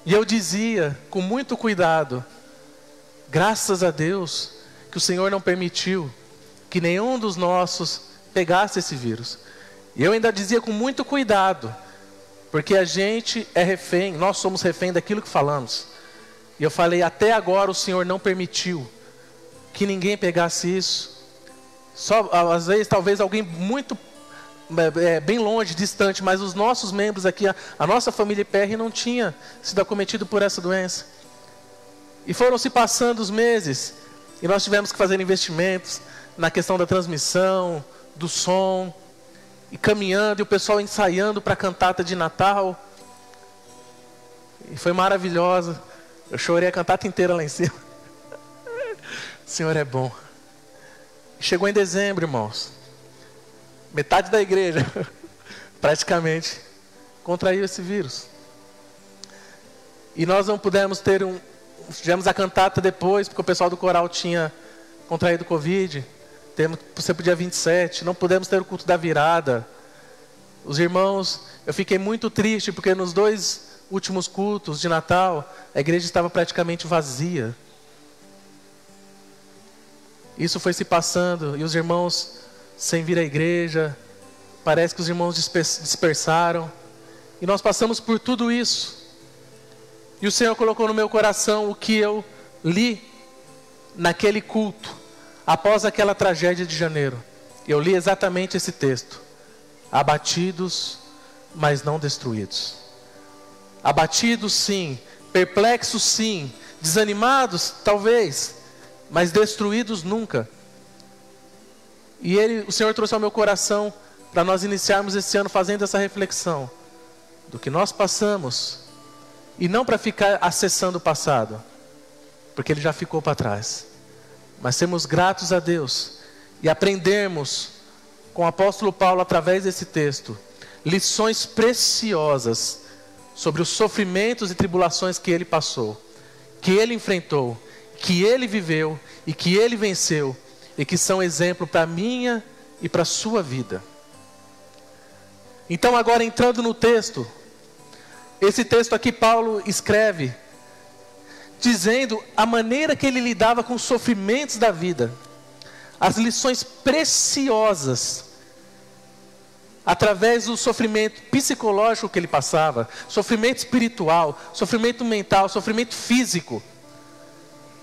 E eu dizia, com muito cuidado, graças a Deus, que o Senhor não permitiu que nenhum dos nossos pegasse esse vírus. E eu ainda dizia com muito cuidado, porque a gente é refém, nós somos refém daquilo que falamos. E eu falei, até agora o Senhor não permitiu que ninguém pegasse isso. Só, às vezes, talvez alguém muito, bem longe, distante, mas os nossos membros aqui, a nossa família PR não tinha sido acometido por essa doença. E foram se passando os meses, e nós tivemos que fazer investimentos na questão da transmissão, do som, e caminhando, e o pessoal ensaiando para a cantata de Natal. E foi maravilhosa. Eu chorei a cantata inteira lá em cima. O Senhor é bom. Chegou em dezembro, irmãos. Metade da igreja, praticamente, contraiu esse vírus. E nós não pudemos tivemos a cantata depois, porque o pessoal do coral tinha contraído Covid. Você para o dia 27, não pudemos ter o culto da virada. Os irmãos, eu fiquei muito triste, porque nos 2 últimos cultos de Natal, a igreja estava praticamente vazia. Isso foi se passando, e os irmãos sem vir à igreja, parece que os irmãos dispersaram. E nós passamos por tudo isso. E o Senhor colocou no meu coração o que eu li naquele culto. Após aquela tragédia de janeiro, eu li exatamente esse texto. Abatidos, mas não destruídos. Abatidos sim, perplexos sim, desanimados talvez, mas destruídos nunca. E o Senhor trouxe ao meu coração para nós iniciarmos esse ano fazendo essa reflexão do que nós passamos, e não para ficar acessando o passado, porque ele já ficou para trás. Mas sermos gratos a Deus e aprendermos com o apóstolo Paulo, através desse texto, lições preciosas sobre os sofrimentos e tribulações que ele passou, que ele enfrentou, que ele viveu e que ele venceu, e que são exemplo para a minha e para a sua vida. Então, agora entrando no texto, esse texto aqui Paulo escreve dizendo a maneira que ele lidava com os sofrimentos da vida, as lições preciosas, através do sofrimento psicológico que ele passava, sofrimento espiritual, sofrimento mental, sofrimento físico,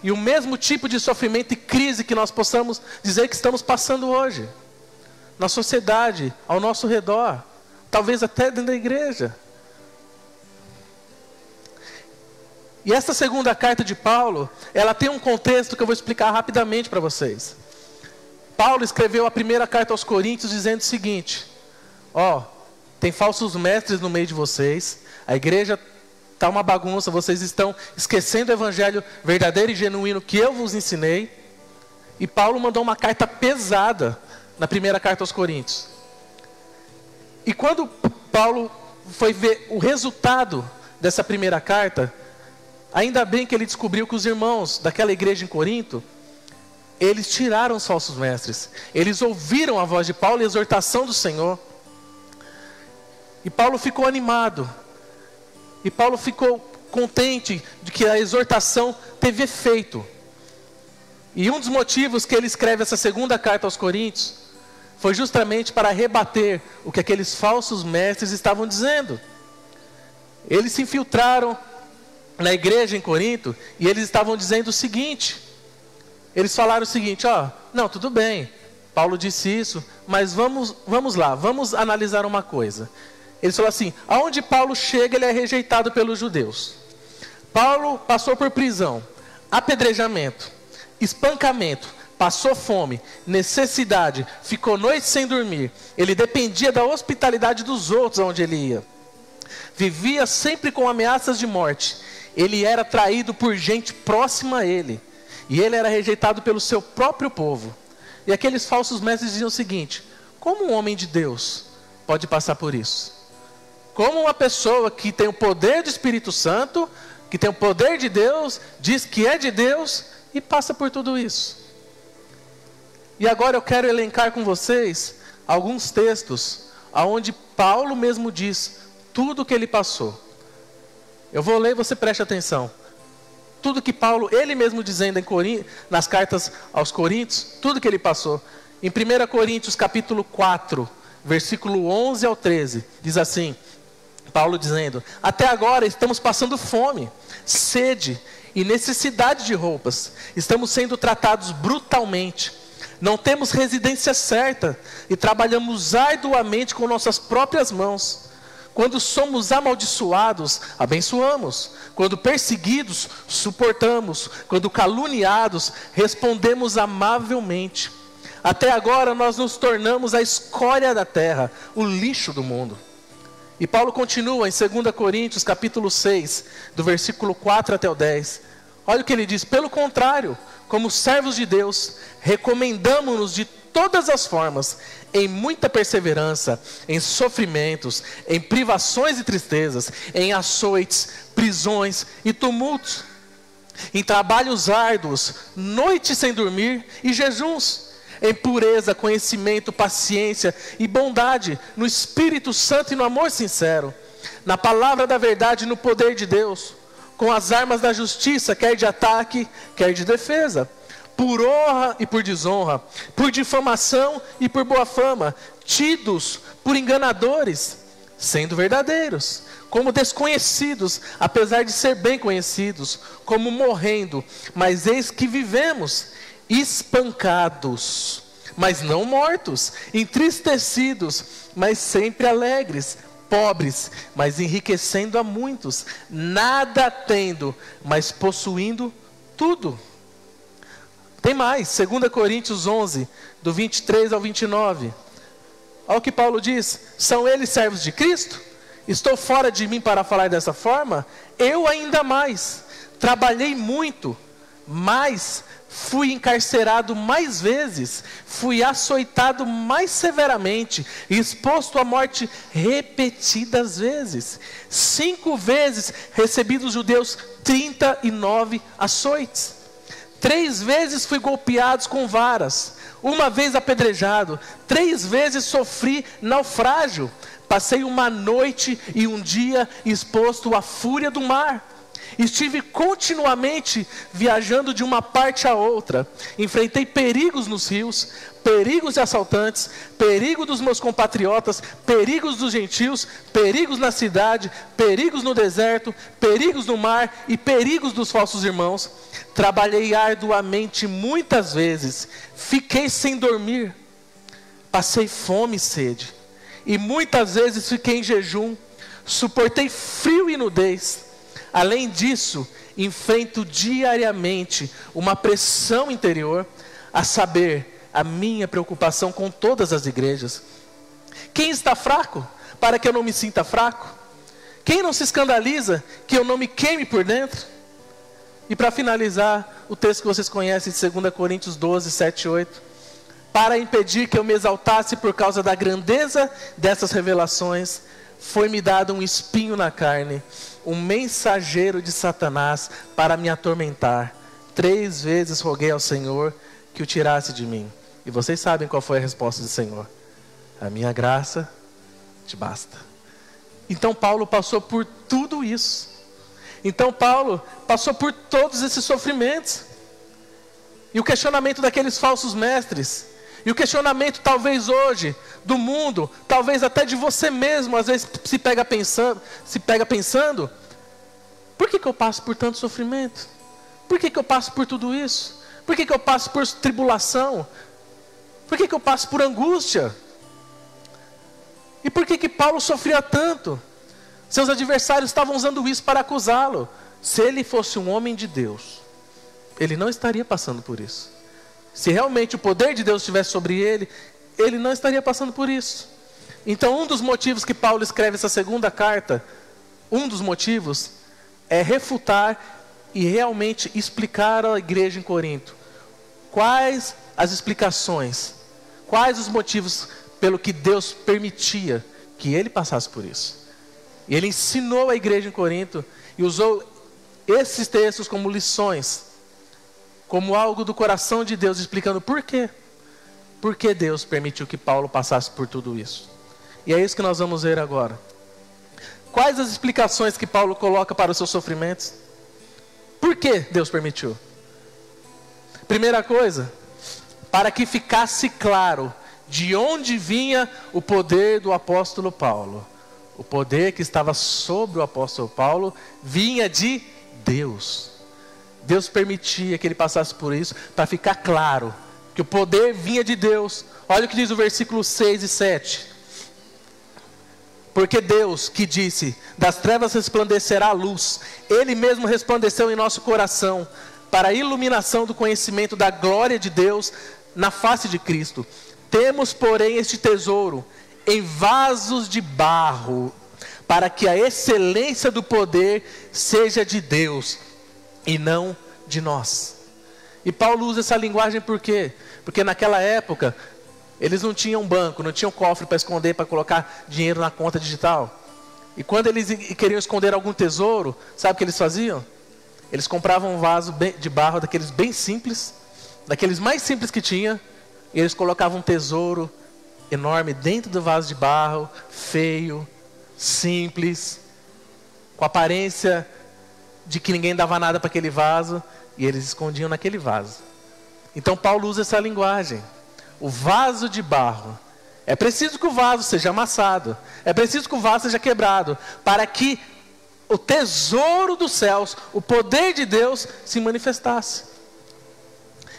e o mesmo tipo de sofrimento e crise que nós possamos dizer que estamos passando hoje, na sociedade, ao nosso redor, talvez até dentro da igreja. E essa segunda carta de Paulo, ela tem um contexto que eu vou explicar rapidamente para vocês. Paulo escreveu a primeira carta aos Coríntios dizendo o seguinte: tem falsos mestres no meio de vocês, a igreja está uma bagunça, vocês estão esquecendo o evangelho verdadeiro e genuíno que eu vos ensinei. E Paulo mandou uma carta pesada na primeira carta aos Coríntios. E quando Paulo foi ver o resultado dessa primeira carta, ainda bem que ele descobriu que os irmãos daquela igreja em Corinto eles tiraram os falsos mestres. Eles ouviram a voz de Paulo e a exortação do Senhor. E Paulo ficou animado. E Paulo ficou contente de que a exortação teve efeito. E um dos motivos que ele escreve essa segunda carta aos Coríntios foi justamente para rebater o que aqueles falsos mestres estavam dizendo. Eles se infiltraram na igreja em Corinto e eles estavam dizendo o seguinte. Eles falaram o seguinte, não, tudo bem, Paulo disse isso, mas vamos lá, vamos analisar uma coisa. Eles falaram assim, aonde Paulo chega ele é rejeitado pelos judeus. Paulo passou por prisão, apedrejamento, espancamento, passou fome, necessidade, ficou noite sem dormir. Ele dependia da hospitalidade dos outros onde ele ia. Vivia sempre com ameaças de morte. Ele era traído por gente próxima a ele. E ele era rejeitado pelo seu próprio povo. E aqueles falsos mestres diziam o seguinte, como um homem de Deus pode passar por isso? Como uma pessoa que tem o poder do Espírito Santo, que tem o poder de Deus, diz que é de Deus e passa por tudo isso? E agora eu quero elencar com vocês alguns textos onde Paulo mesmo diz tudo o que ele passou. Eu vou ler e você preste atenção. Tudo que Paulo, ele mesmo dizendo nas cartas aos Coríntios, tudo que ele passou. Em 1 Coríntios capítulo 4, versículo 11 ao 13, diz assim, Paulo dizendo, até agora estamos passando fome, sede e necessidade de roupas. Estamos sendo tratados brutalmente. Não temos residência certa e trabalhamos arduamente com nossas próprias mãos. Quando somos amaldiçoados, abençoamos. Quando perseguidos, suportamos. Quando caluniados, respondemos amavelmente. Até agora nós nos tornamos a escória da terra, o lixo do mundo. E Paulo continua em 2 Coríntios capítulo 6, do versículo 4 até o 10. Olha o que ele diz, pelo contrário, como servos de Deus, recomendamos-nos de todas as formas, em muita perseverança, em sofrimentos, em privações e tristezas, em açoites, prisões e tumultos, em trabalhos árduos, noites sem dormir e jejuns, em pureza, conhecimento, paciência e bondade, no Espírito Santo e no amor sincero, na palavra da verdade e no poder de Deus, com as armas da justiça, quer de ataque, quer de defesa, por honra e por desonra, por difamação e por boa fama, tidos por enganadores, sendo verdadeiros, como desconhecidos, apesar de ser bem conhecidos, como morrendo, mas eis que vivemos, espancados, mas não mortos, entristecidos, mas sempre alegres, pobres, mas enriquecendo a muitos, nada tendo, mas possuindo tudo. Tem mais, 2 Coríntios 11, do 23 ao 29. Olha o que Paulo diz, são eles servos de Cristo? Estou fora de mim para falar dessa forma? Eu ainda mais, trabalhei muito, mas fui encarcerado mais vezes, fui açoitado mais severamente, exposto à morte repetidas vezes. 5 vezes recebi dos judeus 39 açoites. 3 vezes fui golpeado com varas, 1 vez apedrejado, 3 vezes sofri naufrágio. Passei uma noite e um dia exposto à fúria do mar. Estive continuamente viajando de uma parte a outra. Enfrentei perigos nos rios, perigos de assaltantes, perigo dos meus compatriotas, perigos dos gentios, perigos na cidade, perigos no deserto, perigos no mar e perigos dos falsos irmãos. Trabalhei arduamente muitas vezes, fiquei sem dormir, passei fome e sede, e muitas vezes fiquei em jejum, suportei frio e nudez. Além disso, enfrento diariamente uma pressão interior, a saber, a minha preocupação com todas as igrejas. Quem está fraco, para que eu não me sinta fraco? Quem não se escandaliza, que eu não me queime por dentro? E para finalizar, o texto que vocês conhecem de 2 Coríntios 12, 7 e 8. Para impedir que eu me exaltasse por causa da grandeza dessas revelações, foi-me dado um espinho na carne, um mensageiro de Satanás para me atormentar. 3 vezes roguei ao Senhor que o tirasse de mim. E vocês sabem qual foi a resposta do Senhor: a minha graça te basta. Então Paulo passou por tudo isso. Então Paulo passou por todos esses sofrimentos. E o questionamento daqueles falsos mestres, e o questionamento talvez hoje do mundo, talvez até de você mesmo, às vezes se pega pensando, por que eu passo por tanto sofrimento? Por que eu passo por tudo isso? Por que eu passo por tribulação? Por que eu passo por angústia? E por que Paulo sofria tanto? Seus adversários estavam usando isso para acusá-lo. Se ele fosse um homem de Deus, ele não estaria passando por isso. Se realmente o poder de Deus estivesse sobre ele, ele não estaria passando por isso. Então, um dos motivos que Paulo escreve essa segunda carta, um dos motivos é refutar e realmente explicar à igreja em Corinto quais as explicações, quais os motivos pelo que Deus permitia que ele passasse por isso. E ele ensinou a igreja em Corinto e usou esses textos como lições, como algo do coração de Deus, explicando por quê. Por que Deus permitiu que Paulo passasse por tudo isso? E é isso que nós vamos ver agora. Quais as explicações que Paulo coloca para os seus sofrimentos? Por que Deus permitiu? Primeira coisa, para que ficasse claro de onde vinha o poder do apóstolo Paulo. O poder que estava sobre o apóstolo Paulo vinha de Deus. Deus permitia que ele passasse por isso para ficar claro que o poder vinha de Deus. Olha o que diz o versículo 6 e 7. Porque Deus que disse, das trevas resplandecerá a luz, Ele mesmo resplandeceu em nosso coração, para a iluminação do conhecimento da glória de Deus na face de Cristo. Temos, porém, este tesouro em vasos de barro, para que a excelência do poder seja de Deus e não de nós. E Paulo usa essa linguagem por quê? Porque naquela época eles não tinham banco, não tinham cofre para esconder, para colocar dinheiro na conta digital. E quando eles queriam esconder algum tesouro, sabe o que eles faziam? Eles compravam um vaso de barro, daqueles bem simples, daqueles mais simples que tinha, e eles colocavam um tesouro enorme dentro do vaso de barro, feio, simples, com aparência de que ninguém dava nada para aquele vaso, e eles escondiam naquele vaso. Então Paulo usa essa linguagem. O vaso de barro. É preciso que o vaso seja amassado. É preciso que o vaso seja quebrado, para que o tesouro dos céus, o poder de Deus, se manifestasse.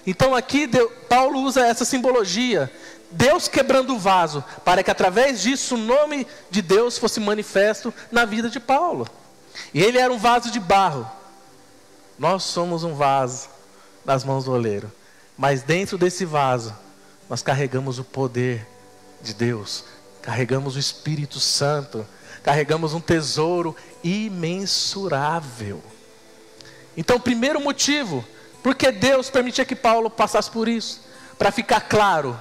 Então aqui Paulo usa essa simbologia. Deus quebrando o vaso, para que através disso o nome de Deus fosse manifesto na vida de Paulo. E ele era um vaso de barro. Nós somos um vaso nas mãos do oleiro. Mas dentro desse vaso, nós carregamos o poder de Deus. Carregamos o Espírito Santo. Carregamos um tesouro imensurável. Então, o primeiro motivo, porque Deus permitia que Paulo passasse por isso, para ficar claro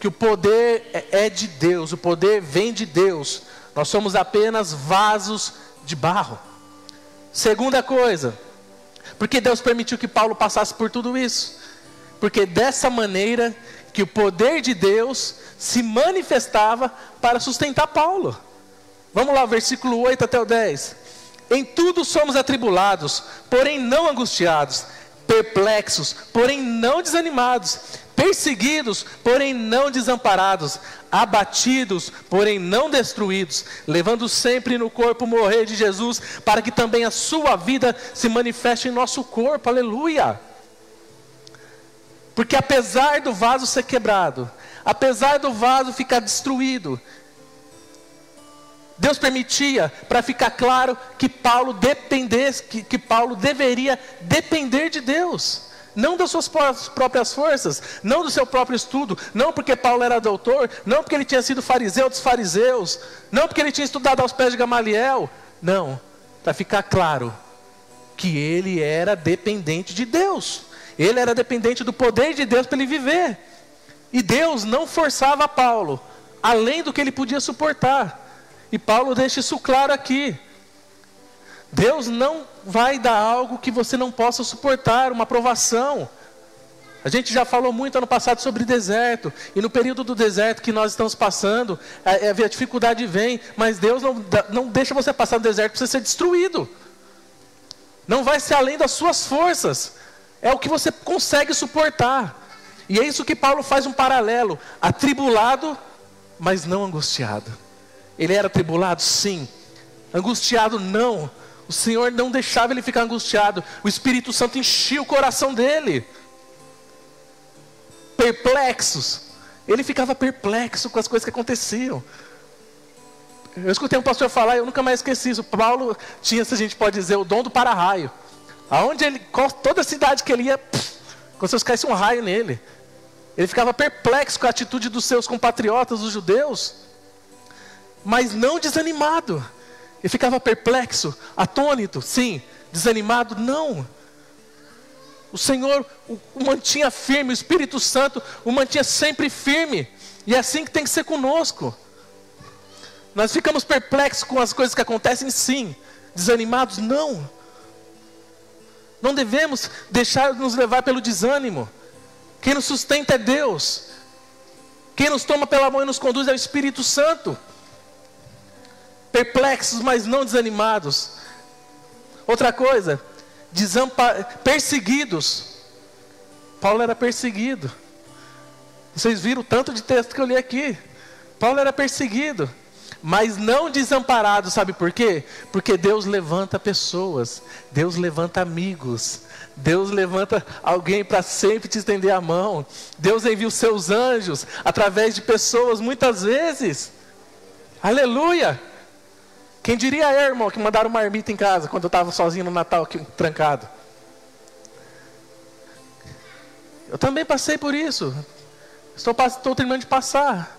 que o poder é de Deus, o poder vem de Deus. Nós somos apenas vasos de barro. Segunda coisa, porque Deus permitiu que Paulo passasse por tudo isso? Porque dessa maneira que o poder de Deus se manifestava para sustentar Paulo. Vamos lá, versículo 8 até o 10. Em tudo somos atribulados, porém não angustiados, perplexos, porém não desanimados, perseguidos, porém não desamparados, abatidos, porém não destruídos, levando sempre no corpo o morrer de Jesus, para que também a sua vida se manifeste em nosso corpo. Aleluia! Porque apesar do vaso ser quebrado, apesar do vaso ficar destruído, Deus permitia para ficar claro que Paulo dependesse, que Paulo deveria depender de Deus. Não das suas próprias forças, não do seu próprio estudo, não porque Paulo era doutor, não porque ele tinha sido fariseu dos fariseus, não porque ele tinha estudado aos pés de Gamaliel. Não, para ficar claro que ele era dependente de Deus. Ele era dependente do poder de Deus para ele viver. E Deus não forçava Paulo, além do que ele podia suportar. E Paulo deixa isso claro aqui. Deus não vai dar algo que você não possa suportar, uma provação. A gente já falou muito ano passado sobre deserto. E no período do deserto que nós estamos passando, a dificuldade vem. Mas Deus não deixa você passar no deserto para você ser destruído. Não vai ser além das suas forças. É o que você consegue suportar. E é isso que Paulo faz um paralelo. Atribulado, mas não angustiado. Ele era atribulado? Sim. Angustiado? Não. O Senhor não deixava ele ficar angustiado. O Espírito Santo enchia o coração dele. Perplexos. Ele ficava perplexo com as coisas que aconteciam. Eu escutei um pastor falar, eu nunca mais esqueci isso. Paulo tinha, se a gente pode dizer, o dom do para-raio. Aonde ele, toda cidade que ele ia, como se caísse um raio nele. Ele ficava perplexo com a atitude dos seus compatriotas, os judeus, mas não desanimado. Ele ficava perplexo, atônito, sim. Desanimado, não. O Senhor o mantinha firme, o Espírito Santo o mantinha sempre firme. E é assim que tem que ser conosco. Nós ficamos perplexos com as coisas que acontecem, sim. Desanimados, não. Não devemos deixar nos levar pelo desânimo. Quem nos sustenta é Deus. Quem nos toma pela mão e nos conduz é o Espírito Santo. Perplexos, mas não desanimados. Outra coisa, perseguidos. Paulo era perseguido. Vocês viram o tanto de texto que eu li aqui. Paulo era perseguido, mas não desamparado. Sabe por quê? Porque Deus levanta pessoas. Deus levanta amigos. Deus levanta alguém para sempre te estender a mão. Deus envia os seus anjos através de pessoas, muitas vezes. Aleluia! Quem diria, irmão, que mandaram marmita em casa quando eu estava sozinho no Natal, aqui, trancado. Eu também passei por isso. Estou terminando de passar.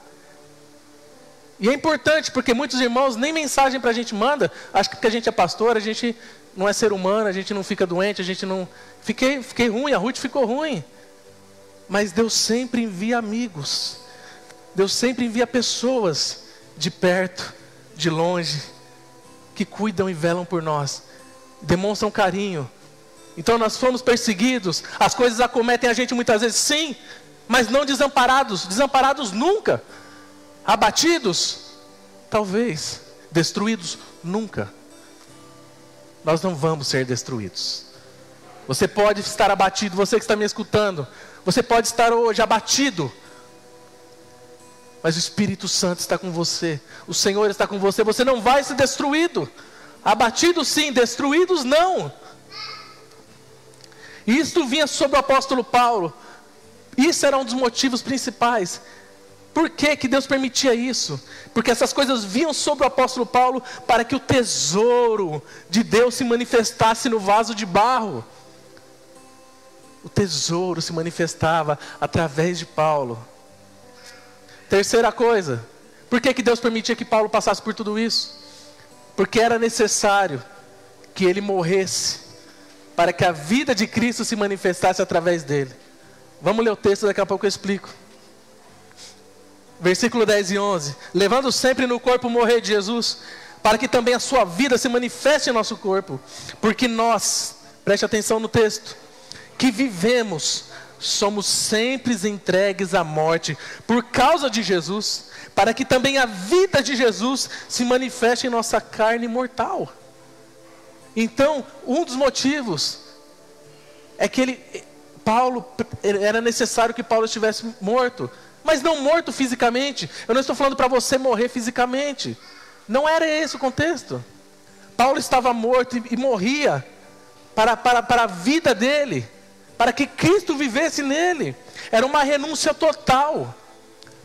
E é importante, porque muitos irmãos nem mensagem para a gente manda. Acho que porque a gente é pastor, a gente não é ser humano, a gente não fica doente, a gente não... Fiquei ruim, a Ruth ficou ruim. Mas Deus sempre envia amigos. Deus sempre envia pessoas de perto, de longe, que cuidam e velam por nós, demonstram carinho. Então nós fomos perseguidos, as coisas acometem a gente muitas vezes, sim, mas não desamparados. Desamparados nunca. Abatidos? Talvez. Destruídos? Nunca. Nós não vamos ser destruídos. Você pode estar abatido, você que está me escutando, você pode estar hoje abatido, mas o Espírito Santo está com você, o Senhor está com você, você não vai ser destruído. Abatidos sim, destruídos não. E isto vinha sobre o apóstolo Paulo. Isso era um dos motivos principais. Por que Deus permitia isso? Porque essas coisas vinham sobre o apóstolo Paulo para que o tesouro de Deus se manifestasse no vaso de barro. O tesouro se manifestava através de Paulo. Terceira coisa, por que Deus permitia que Paulo passasse por tudo isso? Porque era necessário que ele morresse para que a vida de Cristo se manifestasse através dele. Vamos ler o texto, daqui a pouco eu explico. Versículo 10 e 11. Levando sempre no corpo o morrer de Jesus, para que também a sua vida se manifeste em nosso corpo. Porque nós, preste atenção no texto, que vivemos, somos sempre entregues à morte por causa de Jesus, para que também a vida de Jesus se manifeste em nossa carne mortal. Então, um dos motivos é que era necessário que Paulo estivesse morto, mas não morto fisicamente. Eu não estou falando para você morrer fisicamente. Não era esse o contexto. Paulo estava morto e morria para a vida dele, para que Cristo vivesse nele. Era uma renúncia total.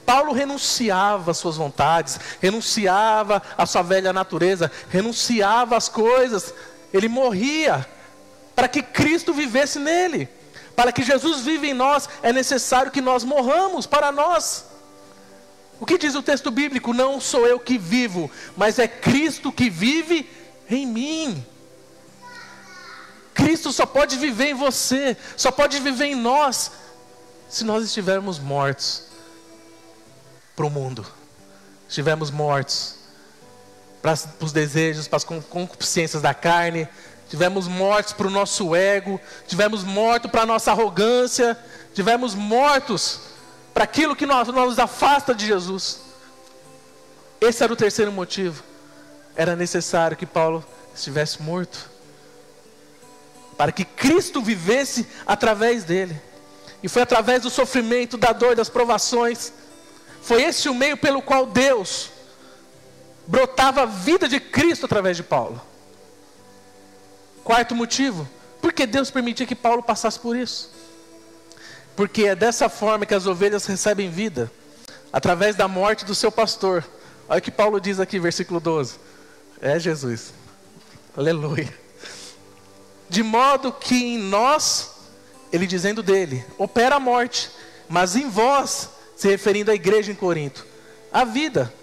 Paulo renunciava às suas vontades, renunciava à sua velha natureza, renunciava às coisas. Ele morria para que Cristo vivesse nele. Para que Jesus vive em nós, é necessário que nós morramos para nós. O que diz o texto bíblico? Não sou eu que vivo, mas é Cristo que vive em mim. Cristo só pode viver em você, só pode viver em nós, se nós estivermos mortos para o mundo. Estivermos mortos para os desejos, para as concupiscências da carne. Tivemos mortos para o nosso ego, tivemos mortos para a nossa arrogância, estivermos mortos para aquilo que nos afasta de Jesus. Esse era o terceiro motivo. Era necessário que Paulo estivesse morto, para que Cristo vivesse através dele. E foi através do sofrimento, da dor, das provações. Foi esse o meio pelo qual Deus brotava a vida de Cristo através de Paulo. Quarto motivo, por que Deus permitia que Paulo passasse por isso? Porque é dessa forma que as ovelhas recebem vida, através da morte do seu pastor. Olha o que Paulo diz aqui, versículo 12. É Jesus. Aleluia. De modo que em nós, ele dizendo dele, opera a morte, mas em vós, se referindo à igreja em Corinto, a vida.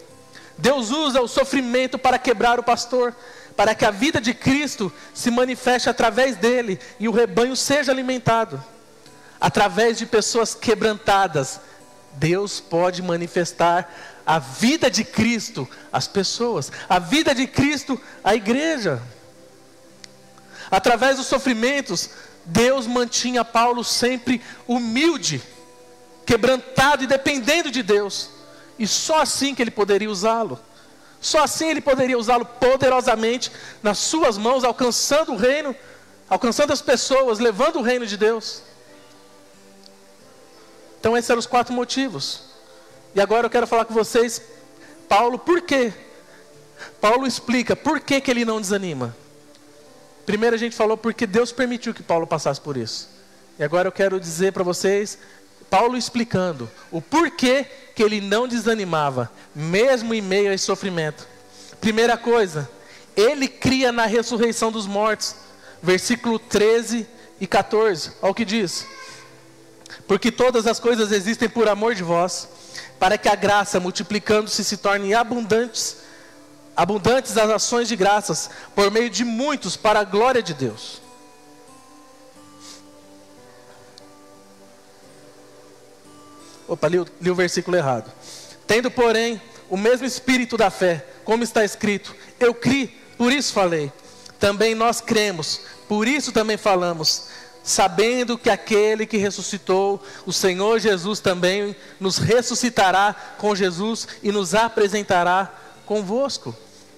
Deus usa o sofrimento para quebrar o pastor, para que a vida de Cristo se manifeste através dele e o rebanho seja alimentado. Através de pessoas quebrantadas, Deus pode manifestar a vida de Cristo às pessoas, a vida de Cristo à igreja. Através dos sofrimentos, Deus mantinha Paulo sempre humilde, quebrantado e dependendo de Deus. E só assim que ele poderia usá-lo. Só assim ele poderia usá-lo poderosamente nas suas mãos, alcançando o reino, alcançando as pessoas, levando o reino de Deus. Então esses eram os 4 motivos. E agora eu quero falar com vocês, Paulo, por quê? Paulo explica por que ele não desanima. Primeiro a gente falou porque Deus permitiu que Paulo passasse por isso. E agora eu quero dizer para vocês, Paulo explicando o porquê que ele não desanimava, mesmo em meio a esse sofrimento. Primeira coisa, ele cria na ressurreição dos mortos. Versículo 13 e 14, olha o que diz. Porque todas as coisas existem por amor de vós, para que a graça, multiplicando-se, se torne abundantes as ações de graças, por meio de muitos, para a glória de Deus. Opa, li o versículo errado. Tendo, porém, o mesmo espírito da fé, como está escrito, eu criei, por isso falei. Também nós cremos, por isso também falamos, sabendo que aquele que ressuscitou, o Senhor Jesus também nos ressuscitará com Jesus e nos apresentará convosco.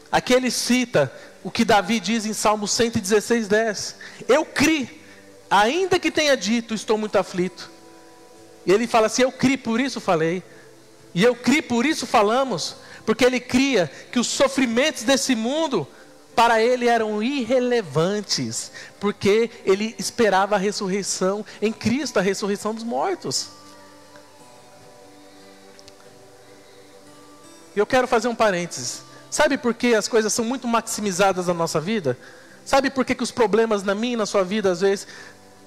Aqui ele cita o que Davi diz em Salmo 116:10. Eu criei, ainda que tenha dito, estou muito aflito. E ele fala assim, eu criei, por isso falei. E eu criei, por isso falamos. Porque ele cria que os sofrimentos desse mundo, para ele eram irrelevantes. Porque ele esperava a ressurreição em Cristo, a ressurreição dos mortos. E eu quero fazer um parênteses. Sabe por que as coisas são muito maximizadas na nossa vida? Sabe por que os problemas na minha e na sua vida, às vezes,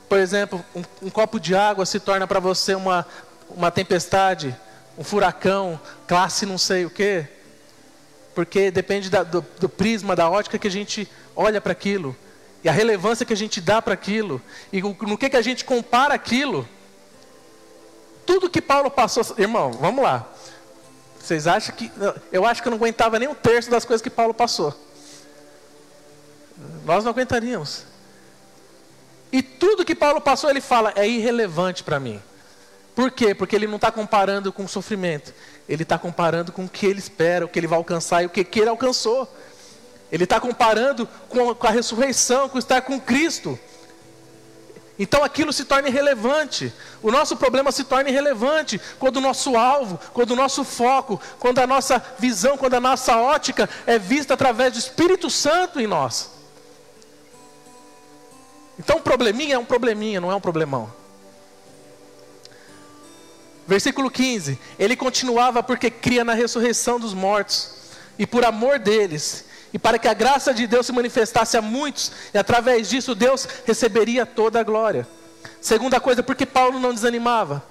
por exemplo, um copo de água se torna para você uma tempestade, um furacão, classe não sei o quê? Porque depende do prisma, da ótica que a gente olha para aquilo. E a relevância que a gente dá para aquilo. E no que a gente compara aquilo. Tudo que Paulo passou... Irmão, vamos lá. Vocês acham que... Eu acho que eu não aguentava nem um terço das coisas que Paulo passou. Nós não aguentaríamos. E tudo que Paulo passou, ele fala, é irrelevante para mim. Por quê? Porque ele não está comparando com o sofrimento. Ele está comparando com o que ele espera, o que ele vai alcançar e o que ele alcançou. Ele está comparando com a ressurreição, com estar com Cristo. Então aquilo se torna irrelevante. O nosso problema se torna irrelevante quando o nosso alvo, quando o nosso foco, quando a nossa visão, quando a nossa ótica é vista através do Espírito Santo em nós. Então um probleminha é um probleminha, não é um problemão. Versículo 15. Ele continuava porque cria na ressurreição dos mortos. E por amor deles, e para que a graça de Deus se manifestasse a muitos, e através disso Deus receberia toda a glória. Segunda coisa, por que Paulo não desanimava?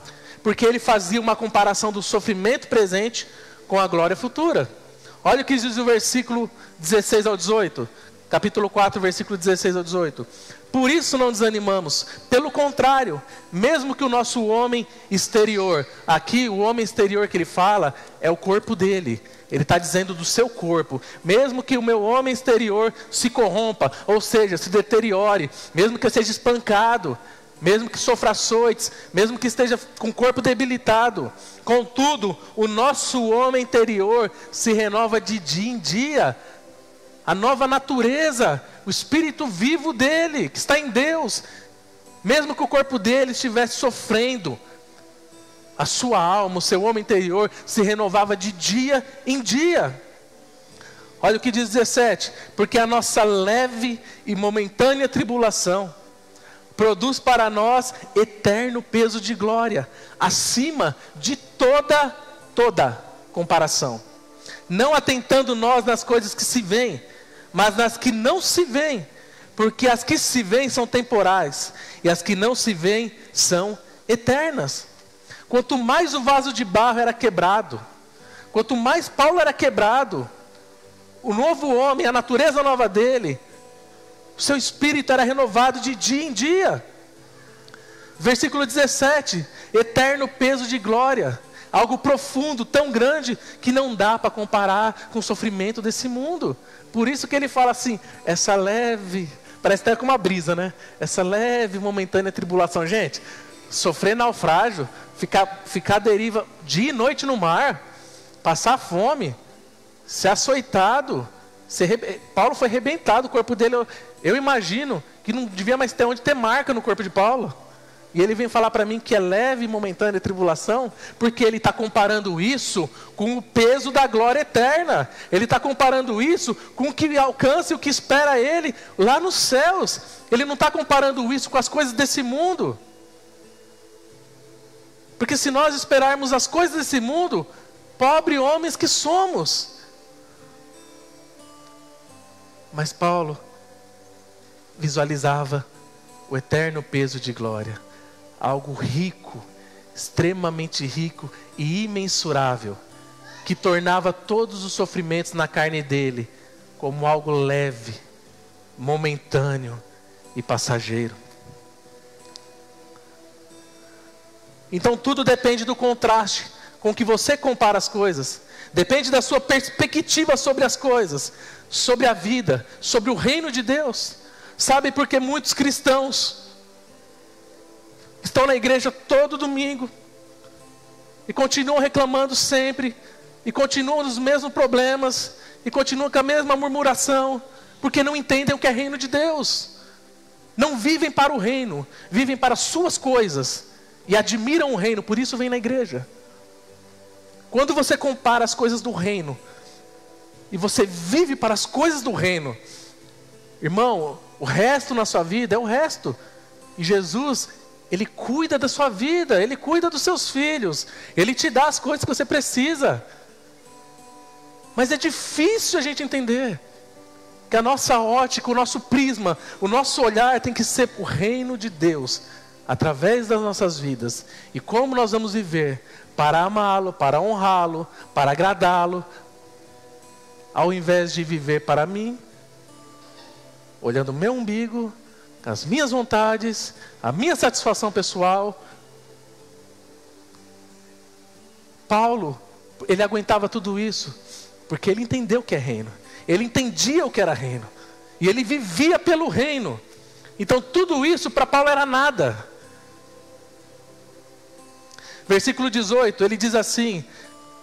Porque ele fazia uma comparação do sofrimento presente com a glória futura. Olha o que diz o versículo 16 ao 18. Capítulo 4, versículo 16 ao 18. Por isso não desanimamos, pelo contrário, mesmo que o nosso homem exterior, aqui o homem exterior que ele fala é o corpo dele. Ele está dizendo do seu corpo. Mesmo que o meu homem exterior se corrompa, ou seja, se deteriore, mesmo que eu seja espancado, mesmo que sofra açoites, mesmo que esteja com o corpo debilitado. Contudo, o nosso homem interior se renova de dia em dia. A nova natureza, o espírito vivo dele, que está em Deus, mesmo que o corpo dele estivesse sofrendo, a sua alma, o seu homem interior se renovava de dia em dia. Olha o que diz 17: porque a nossa leve e momentânea tribulação produz para nós eterno peso de glória, acima de toda comparação. Não atentando nós nas coisas que se veem, mas nas que não se veem, porque as que se veem são temporais, e as que não se veem são eternas. Quanto mais o vaso de barro era quebrado, quanto mais Paulo era quebrado, o novo homem, a natureza nova dele, o seu espírito era renovado de dia em dia. Versículo 17: eterno peso de glória, algo profundo, tão grande, que não dá para comparar com o sofrimento desse mundo. Por isso que ele fala assim, essa leve, parece até com uma brisa, né? Essa leve, momentânea tribulação. Gente, sofrer naufrágio, ficar à deriva dia e noite no mar, passar fome, ser açoitado, Paulo foi arrebentado, o corpo dele, eu imagino que não devia mais ter onde ter marca no corpo de Paulo. E ele vem falar para mim que é leve e momentânea tribulação, porque ele está comparando isso com o peso da glória eterna. Ele está comparando isso com o que alcança e o que espera ele lá nos céus. Ele não está comparando isso com as coisas desse mundo. Porque se nós esperarmos as coisas desse mundo, pobre homens que somos. Mas Paulo visualizava o eterno peso de glória, algo rico, extremamente rico e imensurável, que tornava todos os sofrimentos na carne dele como algo leve, momentâneo e passageiro. Então tudo depende do contraste com que você compara as coisas. Depende da sua perspectiva sobre as coisas, sobre a vida, sobre o reino de Deus. Sabe por que muitos cristãos estão na igreja todo domingo e continuam reclamando sempre, e continuam nos mesmos problemas, e continuam com a mesma murmuração, porque não entendem o que é reino de Deus. Não vivem para o reino, vivem para as suas coisas, e admiram o reino, por isso vêm na igreja. Quando você compara as coisas do reino, e você vive para as coisas do reino, irmão, o resto na sua vida é o resto. E Jesus, Ele cuida da sua vida, Ele cuida dos seus filhos, Ele te dá as coisas que você precisa. Mas é difícil a gente entender que a nossa ótica, o nosso prisma, o nosso olhar tem que ser o reino de Deus, através das nossas vidas. E como nós vamos viver para amá-lo, para honrá-lo, para agradá-lo, ao invés de viver para mim, olhando o meu umbigo, as minhas vontades, a minha satisfação pessoal. Paulo, ele aguentava tudo isso, porque ele entendeu o que é reino. Ele entendia o que era reino. E ele vivia pelo reino. Então tudo isso para Paulo era nada. Versículo 18, ele diz assim,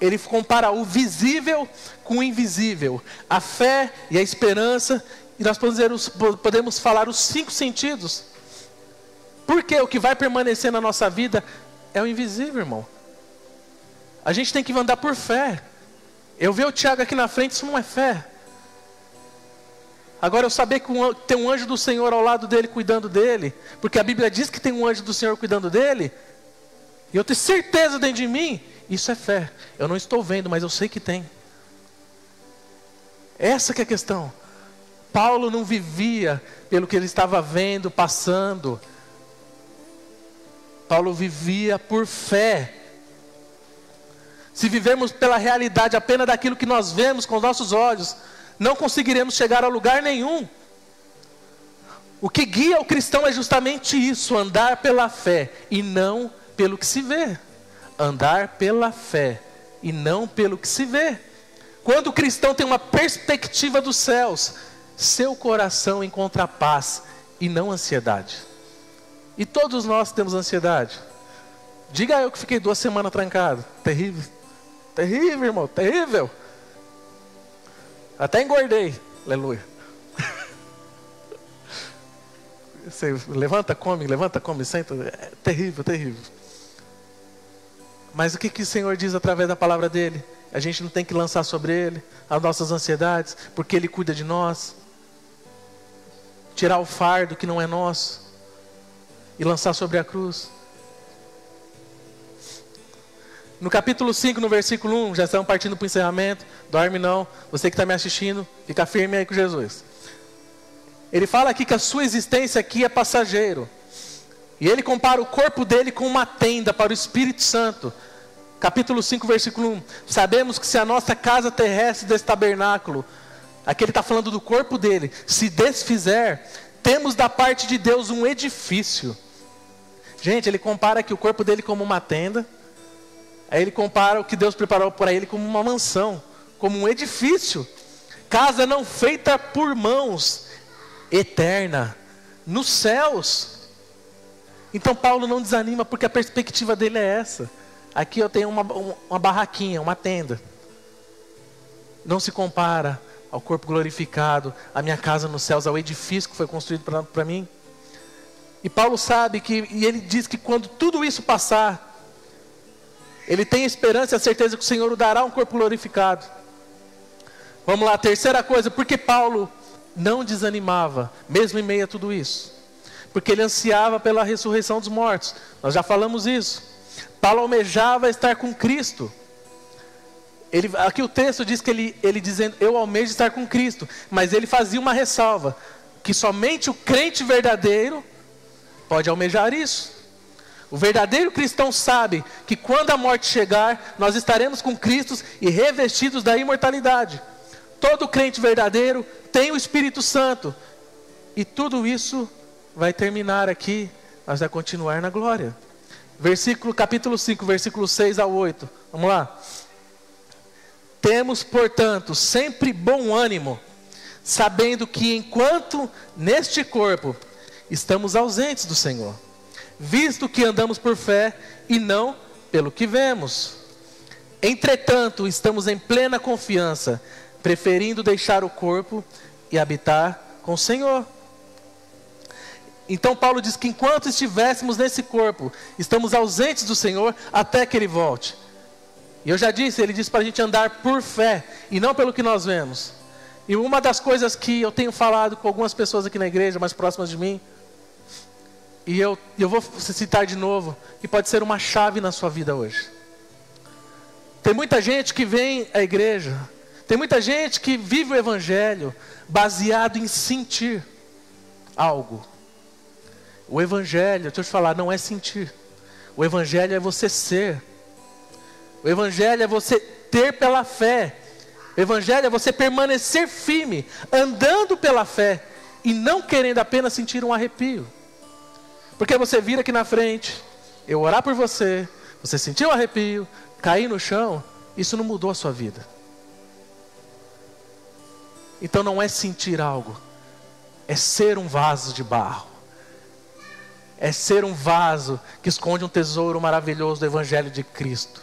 ele compara o visível com o invisível, a fé e a esperança, e nós podemos falar os 5 sentidos. Porque o que vai permanecer na nossa vida é o invisível, irmão. A gente tem que andar por fé. Eu ver o Tiago aqui na frente, isso não é fé. Agora eu saber que tem um anjo do Senhor ao lado dele, cuidando dele, porque a Bíblia diz que tem um anjo do Senhor cuidando dele, e eu tenho certeza dentro de mim, isso é fé. Eu não estou vendo, mas eu sei que tem. Essa que é a questão. Paulo não vivia pelo que ele estava vendo, passando. Paulo vivia por fé. Se vivermos pela realidade apenas daquilo que nós vemos com os nossos olhos, não conseguiremos chegar a lugar nenhum. O que guia o cristão é justamente isso, andar pela fé e não pelo que se vê. Andar pela fé e não pelo que se vê. Quando o cristão tem uma perspectiva dos céus, seu coração encontra paz e não ansiedade. E todos nós temos ansiedade. Diga eu que fiquei 2 semanas trancado. Terrível. Terrível, irmão. Terrível. Até engordei. Aleluia. Você levanta, come, senta. É terrível, terrível. Mas o que o Senhor diz através da palavra dele? A gente não tem que lançar sobre ele as nossas ansiedades, porque ele cuida de nós. Tirar o fardo que não é nosso e lançar sobre a cruz. No capítulo 5, no versículo 1, já estamos partindo para o encerramento. Dorme não, você que está me assistindo, fica firme aí com Jesus. Ele fala aqui que a sua existência aqui é passageiro. E ele compara o corpo dele com uma tenda para o Espírito Santo. Capítulo 5, versículo 1. Sabemos que se a nossa casa terrestre desse tabernáculo, aqui ele está falando do corpo dele, se desfizer, temos da parte de Deus um edifício. Gente, ele compara aqui o corpo dele como uma tenda. Aí ele compara o que Deus preparou para ele como uma mansão, como um edifício. Casa não feita por mãos, eterna, nos céus. Então Paulo não desanima, porque a perspectiva dele é essa. Aqui eu tenho uma barraquinha, uma tenda. Não se compara ao corpo glorificado, à minha casa nos céus, ao edifício que foi construído para mim. E Paulo sabe que, e ele diz que quando tudo isso passar, ele tem esperança e a certeza que o Senhor o dará um corpo glorificado. Vamos lá, terceira coisa, porque Paulo não desanimava, mesmo em meio a tudo isso. Porque ele ansiava pela ressurreição dos mortos. Nós já falamos isso. Paulo almejava estar com Cristo. Aqui o texto diz que ele dizendo, eu almejo estar com Cristo. Mas ele fazia uma ressalva, que somente o crente verdadeiro pode almejar isso. O verdadeiro cristão sabe que quando a morte chegar, nós estaremos com Cristo e revestidos da imortalidade. Todo crente verdadeiro tem o Espírito Santo. E tudo isso vai terminar aqui, mas vai continuar na glória. Capítulo 5, versículo 6 a 8. Vamos lá. Temos, portanto, sempre bom ânimo, sabendo que enquanto neste corpo estamos ausentes do Senhor, visto que andamos por fé e não pelo que vemos. Entretanto, estamos em plena confiança, preferindo deixar o corpo e habitar com o Senhor. Então Paulo diz que enquanto estivéssemos nesse corpo, estamos ausentes do Senhor até que Ele volte. E eu já disse, Ele diz para a gente andar por fé e não pelo que nós vemos. E uma das coisas que eu tenho falado com algumas pessoas aqui na igreja, mais próximas de mim, e eu vou citar de novo, que pode ser uma chave na sua vida hoje. Tem muita gente que vem à igreja, tem muita gente que vive o Evangelho baseado em sentir algo. O Evangelho, deixa eu te falar, não é sentir. O Evangelho é você ser. O Evangelho é você ter pela fé. O Evangelho é você permanecer firme, andando pela fé e não querendo apenas sentir um arrepio. Porque você vir aqui na frente, eu orar por você, você sentir um arrepio, cair no chão, isso não mudou a sua vida. Então não é sentir algo, é ser um vaso de barro. É ser um vaso que esconde um tesouro maravilhoso do Evangelho de Cristo.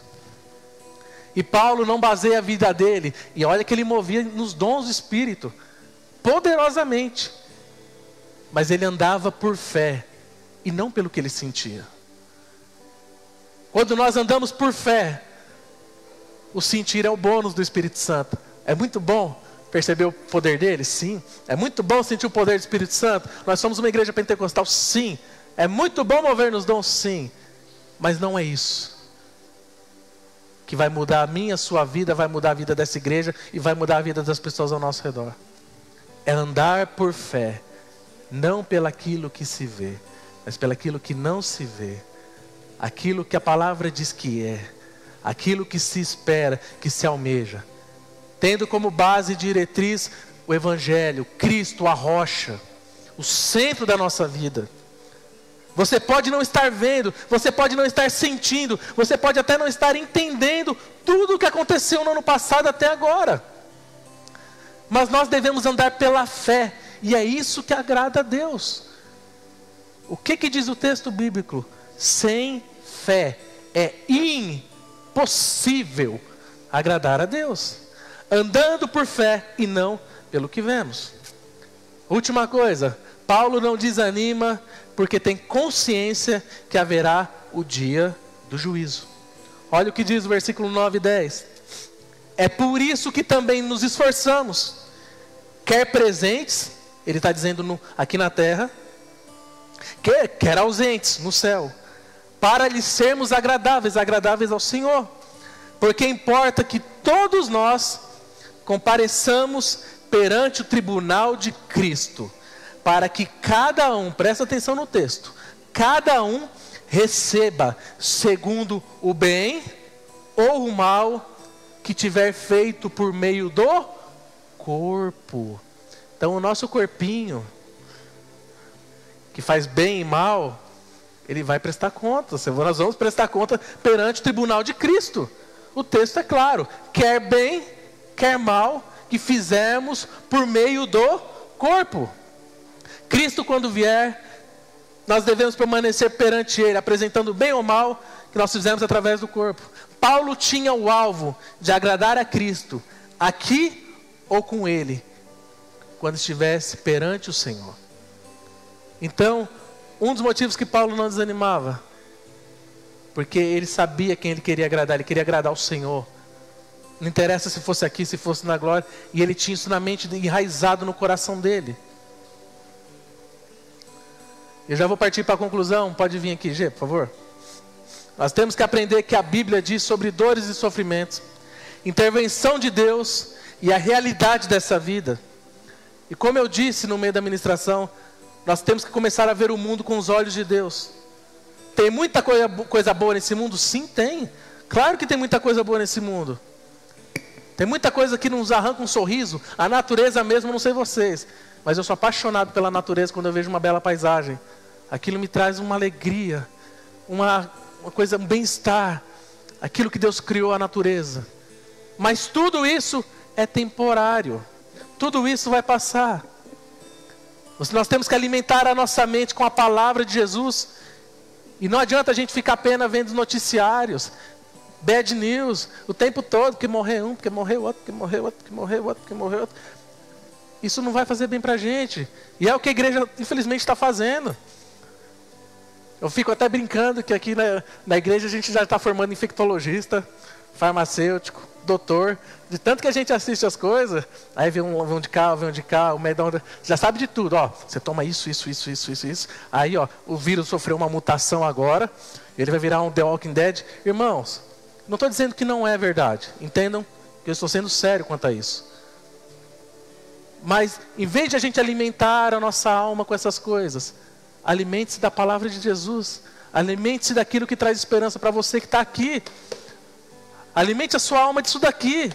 E Paulo não baseia a vida dele, e olha que ele movia nos dons do Espírito, poderosamente. Mas ele andava por fé, e não pelo que ele sentia. Quando nós andamos por fé, o sentir é o bônus do Espírito Santo. É muito bom perceber o poder dele? Sim. É muito bom sentir o poder do Espírito Santo? Nós somos uma igreja pentecostal? Sim. É muito bom mover nos dons? Sim. Mas não é isso que vai mudar a minha, a sua vida, vai mudar a vida dessa igreja e vai mudar a vida das pessoas ao nosso redor. É andar por fé, não pelaquilo que se vê, mas pelaquilo que não se vê. Aquilo que a palavra diz que é, aquilo que se espera, que se almeja. Tendo como base e diretriz o Evangelho, Cristo, a rocha, o centro da nossa vida. Você pode não estar vendo, você pode não estar sentindo, você pode até não estar entendendo tudo o que aconteceu no ano passado até agora. Mas nós devemos andar pela fé, e é isso que agrada a Deus. O que diz o texto bíblico? Sem fé é impossível agradar a Deus. Andando por fé e não pelo que vemos. Última coisa, Paulo não desanima porque tem consciência que haverá o dia do juízo. Olha o que diz o versículo 9 e 10. É por isso que também nos esforçamos, quer presentes, ele está dizendo aqui na terra, quer ausentes no céu, para lhe sermos agradáveis ao Senhor. Porque importa que todos nós compareçamos perante o tribunal de Cristo, para que cada um, presta atenção no texto, cada um receba segundo o bem ou o mal que tiver feito por meio do corpo. Então o nosso corpinho, que faz bem e mal, ele vai prestar conta. Nós vamos prestar conta perante o tribunal de Cristo. O texto é claro, quer bem, quer mal, que fizemos por meio do corpo. Cristo, quando vier, nós devemos permanecer perante Ele, apresentando o bem ou mal que nós fizemos através do corpo. Paulo tinha o alvo de agradar a Cristo, aqui ou com Ele, quando estivesse perante o Senhor. Então, um dos motivos que Paulo não desanimava, porque ele sabia quem ele queria agradar ao Senhor. Não interessa se fosse aqui, se fosse na glória, e ele tinha isso na mente, enraizado no coração dele. Eu já vou partir para a conclusão, pode vir aqui, Gê, por favor. Nós temos que aprender que a Bíblia diz sobre dores e sofrimentos, intervenção de Deus e a realidade dessa vida. E como eu disse no meio da ministração, nós temos que começar a ver o mundo com os olhos de Deus. Tem muita coisa boa nesse mundo? Sim, tem. Claro que tem muita coisa boa nesse mundo. Tem muita coisa que nos arranca um sorriso. A natureza mesmo, não sei vocês, mas eu sou apaixonado pela natureza quando eu vejo uma bela paisagem. Aquilo me traz uma alegria, uma coisa, um bem-estar. Aquilo que Deus criou a natureza. Mas tudo isso é temporário. Tudo isso vai passar. Nós temos que alimentar a nossa mente com a palavra de Jesus. E não adianta a gente ficar apenas vendo noticiários, bad news, o tempo todo, que morreu um, que morreu outro, que morreu outro, que morreu outro, que morreu outro. Isso não vai fazer bem para a gente. E é o que a igreja, infelizmente, está fazendo. Eu fico até brincando que aqui na igreja a gente já está formando infectologista, farmacêutico, doutor. De tanto que a gente assiste as coisas, aí vem um de cá, o médico já sabe de tudo. Ó, você toma isso. Aí, ó, o vírus sofreu uma mutação agora, ele vai virar um The Walking Dead. Irmãos, não estou dizendo que não é verdade. Entendam que eu estou sendo sério quanto a isso. Mas, em vez de a gente alimentar a nossa alma com essas coisas, alimente-se da palavra de Jesus. Alimente-se daquilo que traz esperança para você que está aqui. Alimente a sua alma disso daqui.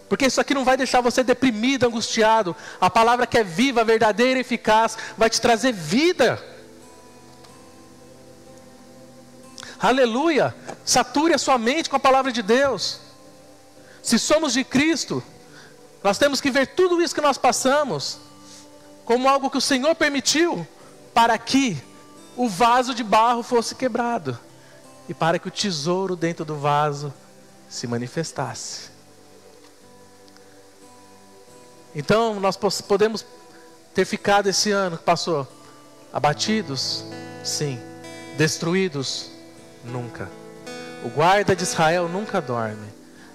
Porque isso aqui não vai deixar você deprimido, angustiado. A palavra que é viva, verdadeira e eficaz vai te trazer vida. Aleluia. Sature a sua mente com a palavra de Deus. Se somos de Cristo, nós temos que ver tudo isso que nós passamos como algo que o Senhor permitiu para que o vaso de barro fosse quebrado e para que o tesouro dentro do vaso se manifestasse. Então nós podemos ter ficado esse ano que passou abatidos? Sim. Destruídos? Nunca. O guarda de Israel nunca dorme.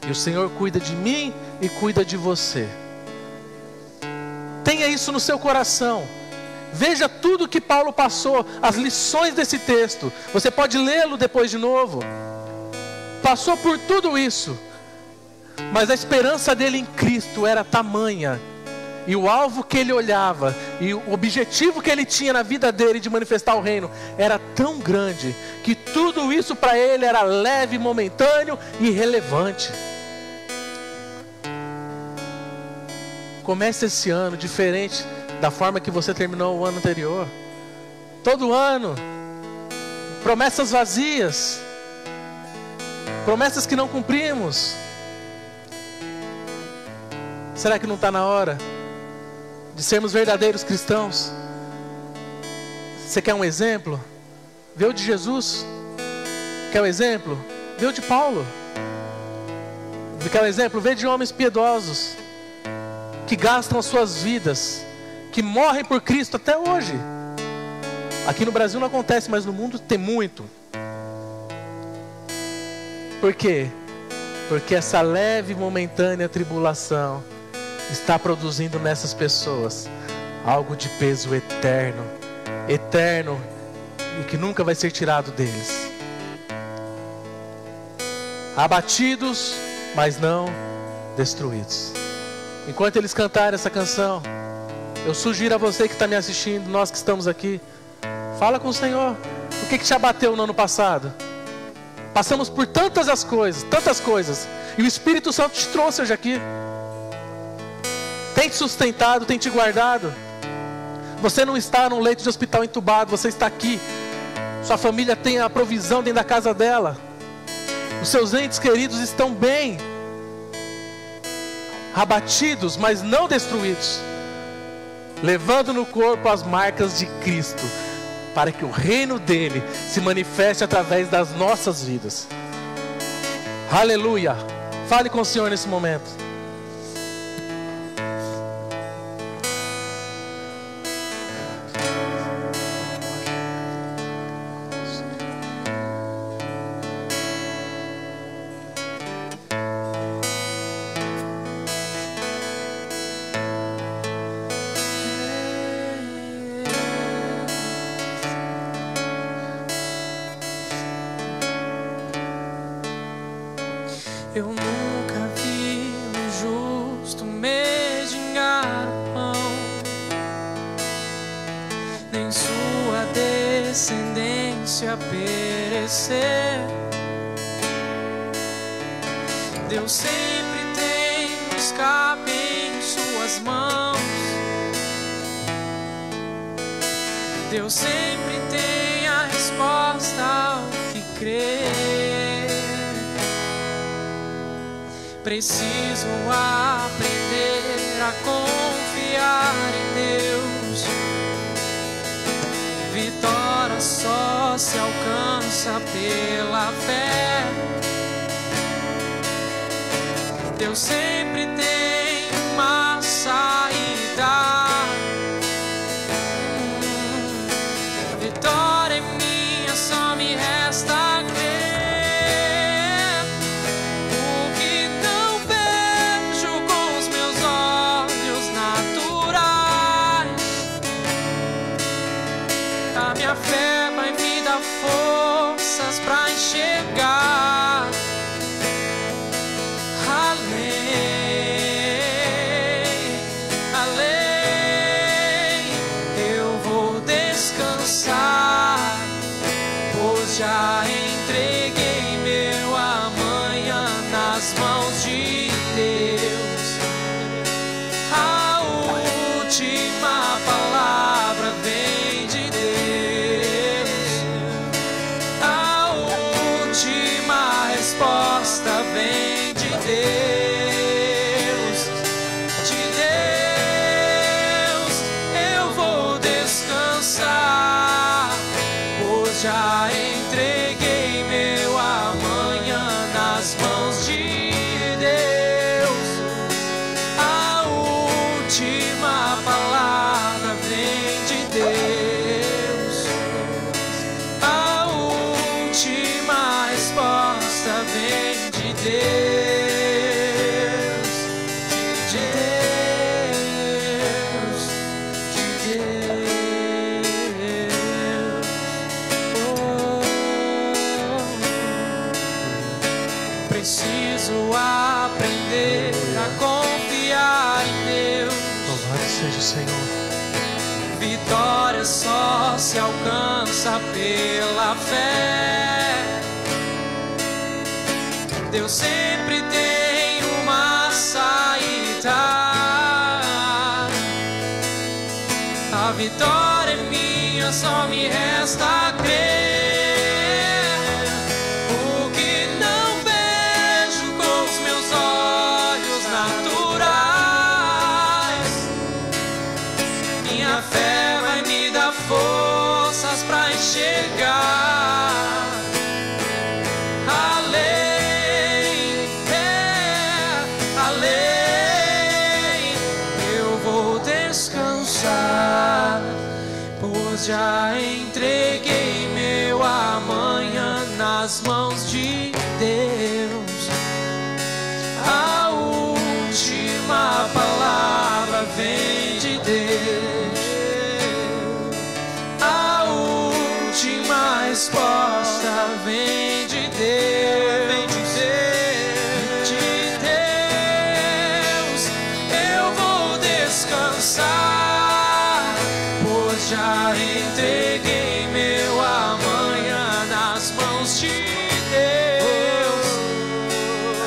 E o Senhor cuida de mim e cuida de você. Tenha isso no seu coração. Veja tudo que Paulo passou, as lições desse texto. Você pode lê-lo depois de novo. Passou por tudo isso. Mas a esperança dele em Cristo era tamanha. E o alvo que ele olhava, e o objetivo que ele tinha na vida dele de manifestar o reino, era tão grande, que tudo isso para ele era leve, momentâneo e irrelevante. Comece esse ano diferente da forma que você terminou o ano anterior. Todo ano, promessas vazias, promessas que não cumprimos. Será que não está na hora de sermos verdadeiros cristãos? Você quer um exemplo? Vê o de Jesus. Quer um exemplo? Vê o de Paulo. Quer um exemplo? Vê de homens piedosos que gastam as suas vidas, que morrem por Cristo até hoje. Aqui no Brasil não acontece, mas no mundo tem muito. Por quê? Porque essa leve e momentânea tribulação está produzindo nessas pessoas algo de peso eterno, eterno, e que nunca vai ser tirado deles. Abatidos, mas não destruídos. Enquanto eles cantarem essa canção, eu sugiro a você que está me assistindo, nós que estamos aqui, fala com o Senhor. O que te abateu no ano passado? Passamos por tantas coisas, e o Espírito Santo te trouxe hoje aqui. Tem te sustentado, tem te guardado. Você não está num leito de hospital entubado, você está aqui. Sua família tem a provisão dentro da casa dela. Os seus entes queridos estão bem, abatidos, mas não destruídos, levando no corpo as marcas de Cristo, para que o reino dele se manifeste através das nossas vidas. Aleluia. Fale com o Senhor nesse momento. Eu nunca vi um justo mendigar o pão, nem sua descendência perecer. Deus sempre tem um escape em suas mãos. Deus sempre tem a resposta ao que crer. Preciso aprender a confiar em Deus. Vitória só se alcança pela fé. Deus sempre tem uma saída. Vitória é minha, só me resta crer. Minha fé vai me dar forças para enxergar além. Eu vou descansar, pois já entreguei meu amanhã nas mãos de Deus. A última palavra vem de Deus. Resposta vem de Deus, eu vou descansar, pois já entreguei meu amanhã nas mãos de Deus. A última palavra vem de Deus, a última resposta vem de Deus, de Deus, de Deus. Preciso aprender a confiar em Deus. Louvado seja o Senhor. Vitória só se alcança pela fé. Deus sempre tem uma saída. A vitória é minha, só me resta crer. O que não vejo com os meus olhos naturais, minha fé vai me dar força descansar, pois já entreguei meu amanhã nas mãos de Deus. A última palavra vem de Deus. A última resposta vem de Deus. Vem de Deus. Eu vou descansar, pois já entreguei meu amanhã nas mãos de Deus.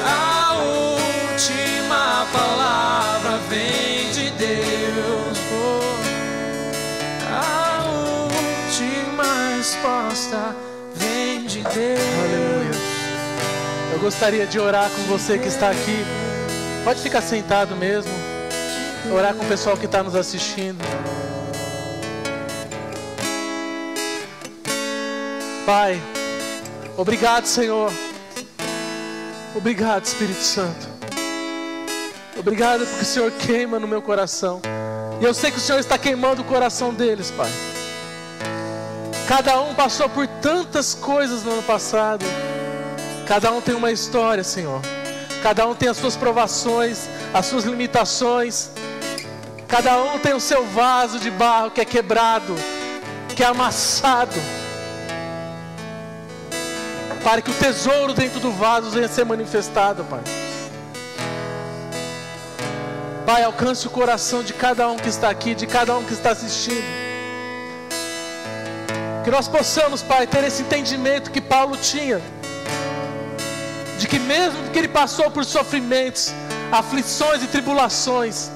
A última palavra vem de Deus. A última resposta vem de Deus. Aleluia. Eu gostaria de orar com você que está aqui. Pode ficar sentado mesmo. Orar com o pessoal que está nos assistindo. Pai, obrigado, Senhor. Obrigado, Espírito Santo. Obrigado porque o Senhor queima no meu coração. E eu sei que o Senhor está queimando o coração deles, Pai. Cada um passou por tantas coisas no ano passado. Cada um tem uma história, Senhor. Cada um tem as suas provações, as suas limitações. Cada um tem o seu vaso de barro que é quebrado, que é amassado, para que o tesouro dentro do vaso venha a ser manifestado, Pai. Pai, alcance o coração de cada um que está aqui, de cada um que está assistindo. Que nós possamos, Pai, ter esse entendimento que Paulo tinha, de que mesmo que ele passou por sofrimentos, aflições e tribulações,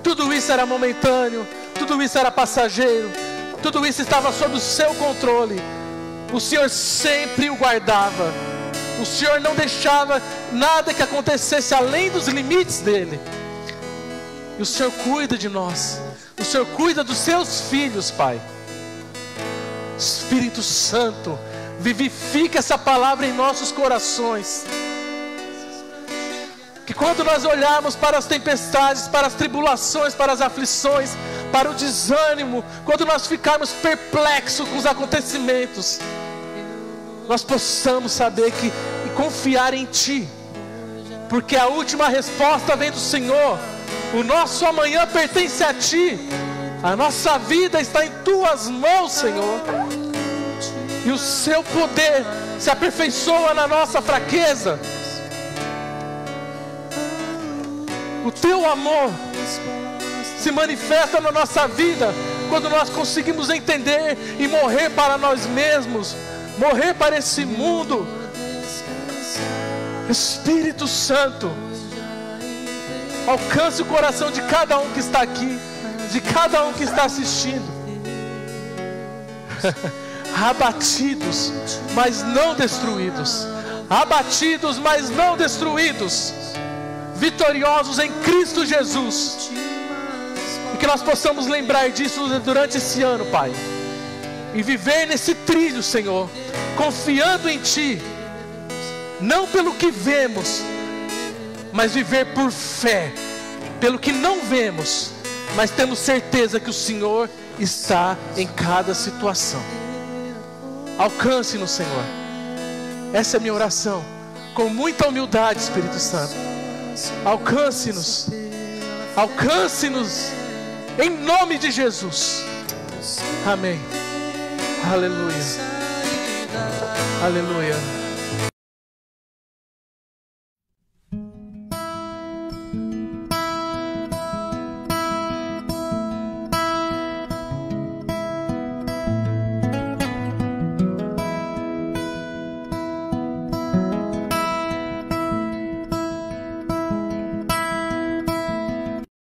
tudo isso era momentâneo, tudo isso era passageiro, tudo isso estava sob o seu controle. O Senhor sempre o guardava. O Senhor não deixava nada que acontecesse além dos limites dele. E o Senhor cuida de nós. O Senhor cuida dos seus filhos, Pai. Espírito Santo, vivifica essa palavra em nossos corações. Que quando nós olharmos para as tempestades, para as tribulações, para as aflições, para o desânimo, quando nós ficarmos perplexos com os acontecimentos, nós possamos saber e confiar em Ti, porque a última resposta vem do Senhor. O nosso amanhã pertence a Ti. A nossa vida está em Tuas mãos, Senhor. E o Seu poder se aperfeiçoa na nossa fraqueza. O Teu amor se manifesta na nossa vida quando nós conseguimos entender e morrer para nós mesmos, morrer para esse mundo. Espírito Santo, alcance o coração de cada um que está aqui, de cada um que está assistindo. Abatidos, mas não destruídos. Abatidos, mas não destruídos. Vitoriosos em Cristo Jesus. E que nós possamos lembrar disso durante esse ano, Pai. E viver nesse trilho, Senhor, confiando em Ti. Não pelo que vemos, mas viver por fé. Pelo que não vemos, mas temos certeza que o Senhor está em cada situação. Alcance-nos, Senhor. Essa é a minha oração, com muita humildade, Espírito Santo. Alcance-nos. Alcance-nos em nome de Jesus. Amém. Aleluia. Aleluia.